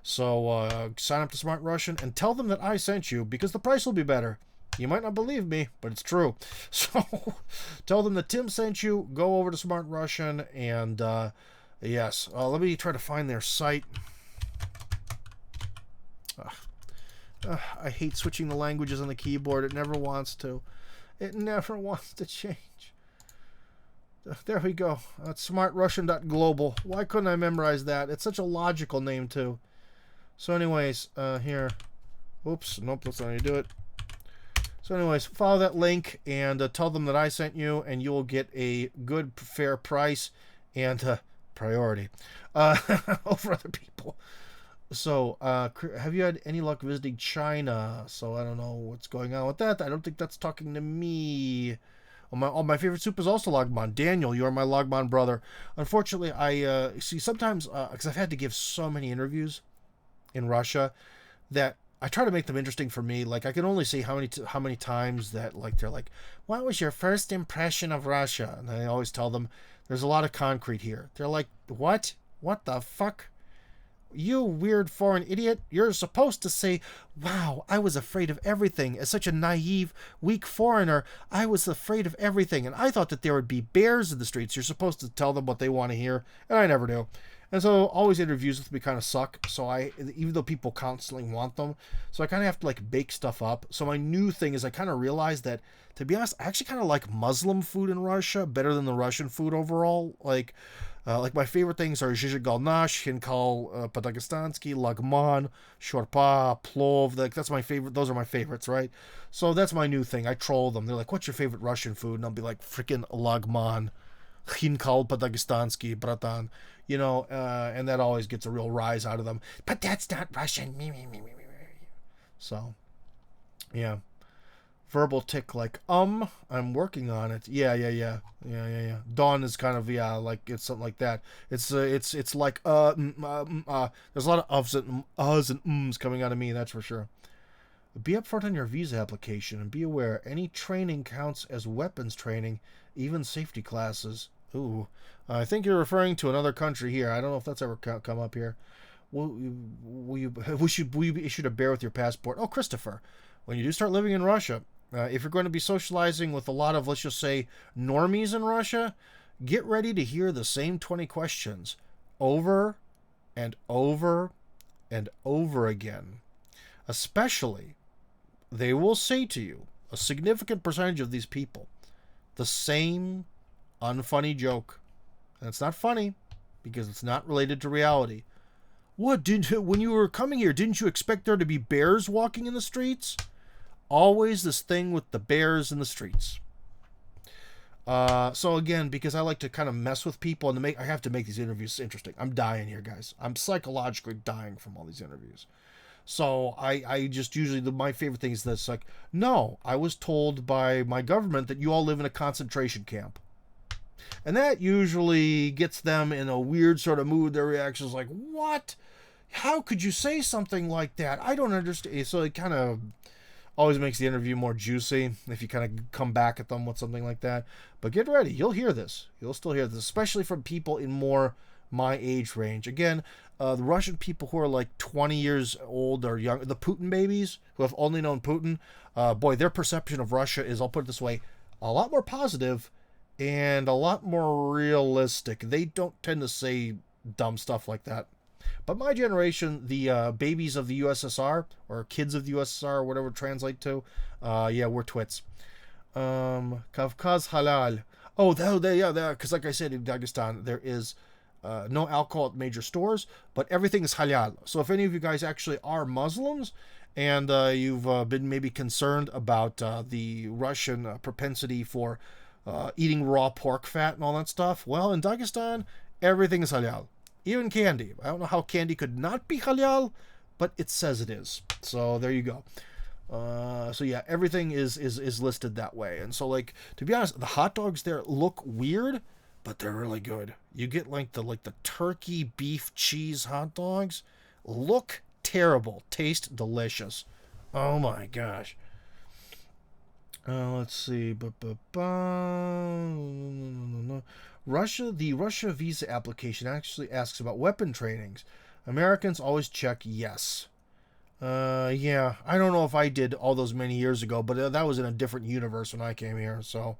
So sign up to Smart Russian and tell them that I sent you, because the price will be better. You might not believe me, but it's true. So tell them that Tim sent you. Go over to Smart Russian and yes. Let me try to find their site. I hate switching the languages on the keyboard. It never wants to. It never wants to change. There we go. That's smartrussian.global. Why couldn't I memorize that? It's such a logical name, too. So anyways, here. Oops. Nope, that's not how you do it. So anyways, follow that link and tell them that I sent you, and you will get a good, fair price and priority over other people. So, have you had any luck visiting China? So, I don't know what's going on with that. I don't think that's talking to me. My favorite soup is also Lagman. Daniel, you are my Lagman brother. Unfortunately, I see sometimes, because I've had to give so many interviews in Russia, that I try to make them interesting for me. Like, I can only say how many times that, like, they're like, what was your first impression of Russia? And I always tell them, there's a lot of concrete here. They're like, what? What the fuck? You weird foreign idiot. You're supposed to say, wow, I was afraid of everything. As such a naive, weak foreigner, I was afraid of everything. And I thought that there would be bears in the streets. You're supposed to tell them what they want to hear. And I never do. And so always interviews with me kind of suck. So even though people constantly want them, so I kind of have to like bake stuff up. So my new thing is I kind of realized that, to be honest, I actually kind of like Muslim food in Russia better than the Russian food overall. Like my favorite things are zhizhigalnash, hinkal, padagastansky, lagman, shorpa, plov. Like that's my favorite. Those are my favorites, right? So that's my new thing. I troll them. They're like, "What's your favorite Russian food?" And I'll be like, "Freaking lagman, hinkal, padagastansky, bratan." You know, and that always gets a real rise out of them. But that's not Russian. So, yeah. Verbal tick like I'm working on it. Yeah. Dawn is kind of like it's something like that. It's like there's a lot of uhs and ums coming out of me, that's for sure. Be upfront on your visa application and be aware any training counts as weapons training, even safety classes. Ooh, I think you're referring to another country here. I don't know if that's ever come up here. Will you be issued a bear with your passport? Oh, Christopher, when you do start living in Russia, if you're going to be socializing with a lot of, let's just say, normies in Russia, get ready to hear the same 20 questions over and over and over again. Especially, they will say to you, a significant percentage of these people, the same unfunny joke. And it's not funny because it's not related to reality. What, when you were coming here, didn't you expect there to be bears walking in the streets? Always this thing with the bears in the streets. So again, because I like to kind of mess with people and I have to make these interviews interesting. I'm dying here, guys. I'm psychologically dying from all these interviews. So I just usually, my favorite thing is this, like, no, I was told by my government that you all live in a concentration camp. And that usually gets them in a weird sort of mood. Their reaction is like, what? How could you say something like that? I don't understand. So it kind of always makes the interview more juicy if you kind of come back at them with something like that. But get ready. You'll hear this. You'll still hear this, especially from people in more my age range. Again, the Russian people who are like 20 years old or young, the Putin babies who have only known Putin, boy, their perception of Russia is, I'll put it this way, a lot more positive and a lot more realistic. They don't tend to say dumb stuff like that. But my generation, the babies of the USSR, or kids of the USSR, or whatever it translate to, yeah, we're twits. Kavkaz halal. Oh, because like I said, in Dagestan, there is no alcohol at major stores, but everything is halal. So if any of you guys actually are Muslims, and you've been maybe concerned about the Russian propensity for eating raw pork fat and all that stuff, well, in Dagestan, everything is halal. Even candy. I don't know how candy could not be halal, but it says it is. So there you go. So yeah, everything is listed that way. And so, like, to be honest, the hot dogs there look weird, but they're really good. You get like the turkey, beef, cheese hot dogs. Look terrible. Taste delicious. Oh my gosh. Let's see. Russia, the Russia visa application actually asks about weapon trainings. Americans always check yes. Yeah, I don't know if I did all those many years ago, but that was in a different universe when I came here. So,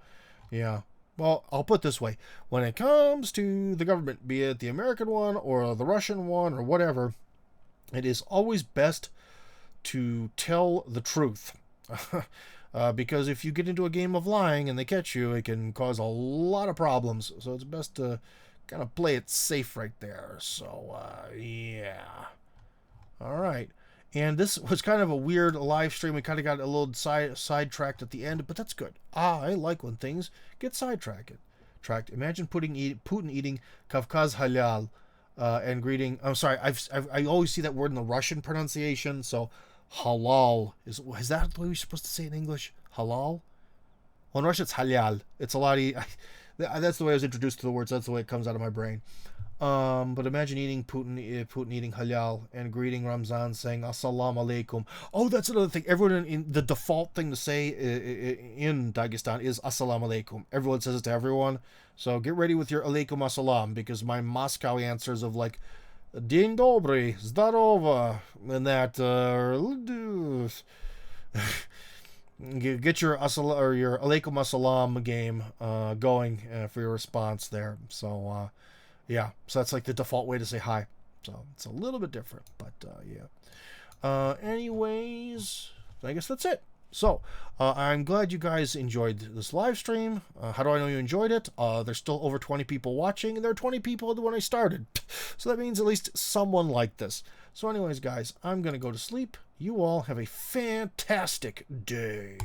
yeah. Well, I'll put it this way. When it comes to the government, be it the American one or the Russian one or whatever, it is always best to tell the truth. Because if you get into a game of lying and they catch you, it can cause a lot of problems. So it's best to kind of play it safe right there. So, yeah. All right. And this was kind of a weird live stream. We kind of got a little sidetracked at the end, but that's good. I like when things get sidetracked. Imagine Putin eating Kavkaz halal and greeting. I'm sorry, I always see that word in the Russian pronunciation. So halal is that the way we're supposed to say it in English? Halal. Well, in Russian it's halal. It's a lot. That's the way I was introduced to the words. That's the way it comes out of my brain. But imagine Putin eating halal and greeting Ramzan saying Assalamu alaikum. Oh, that's another thing. Everyone in the default thing to say in Dagestan is Assalamu alaikum. Everyone says it to everyone. So get ready with your alaikum assalam, because my Moscow answers of like Dzień dobry, zdarova, and that get your your alaikum assalam game going for your response there. So yeah, so that's like the default way to say hi. So it's a little bit different, but yeah. Anyways, I guess that's it. So I'm glad you guys enjoyed this live stream. How do I know you enjoyed it? There's still over 20 people watching, and there are 20 people when I started. So that means at least someone liked this. So anyways, guys, I'm going to go to sleep. You all have a fantastic day.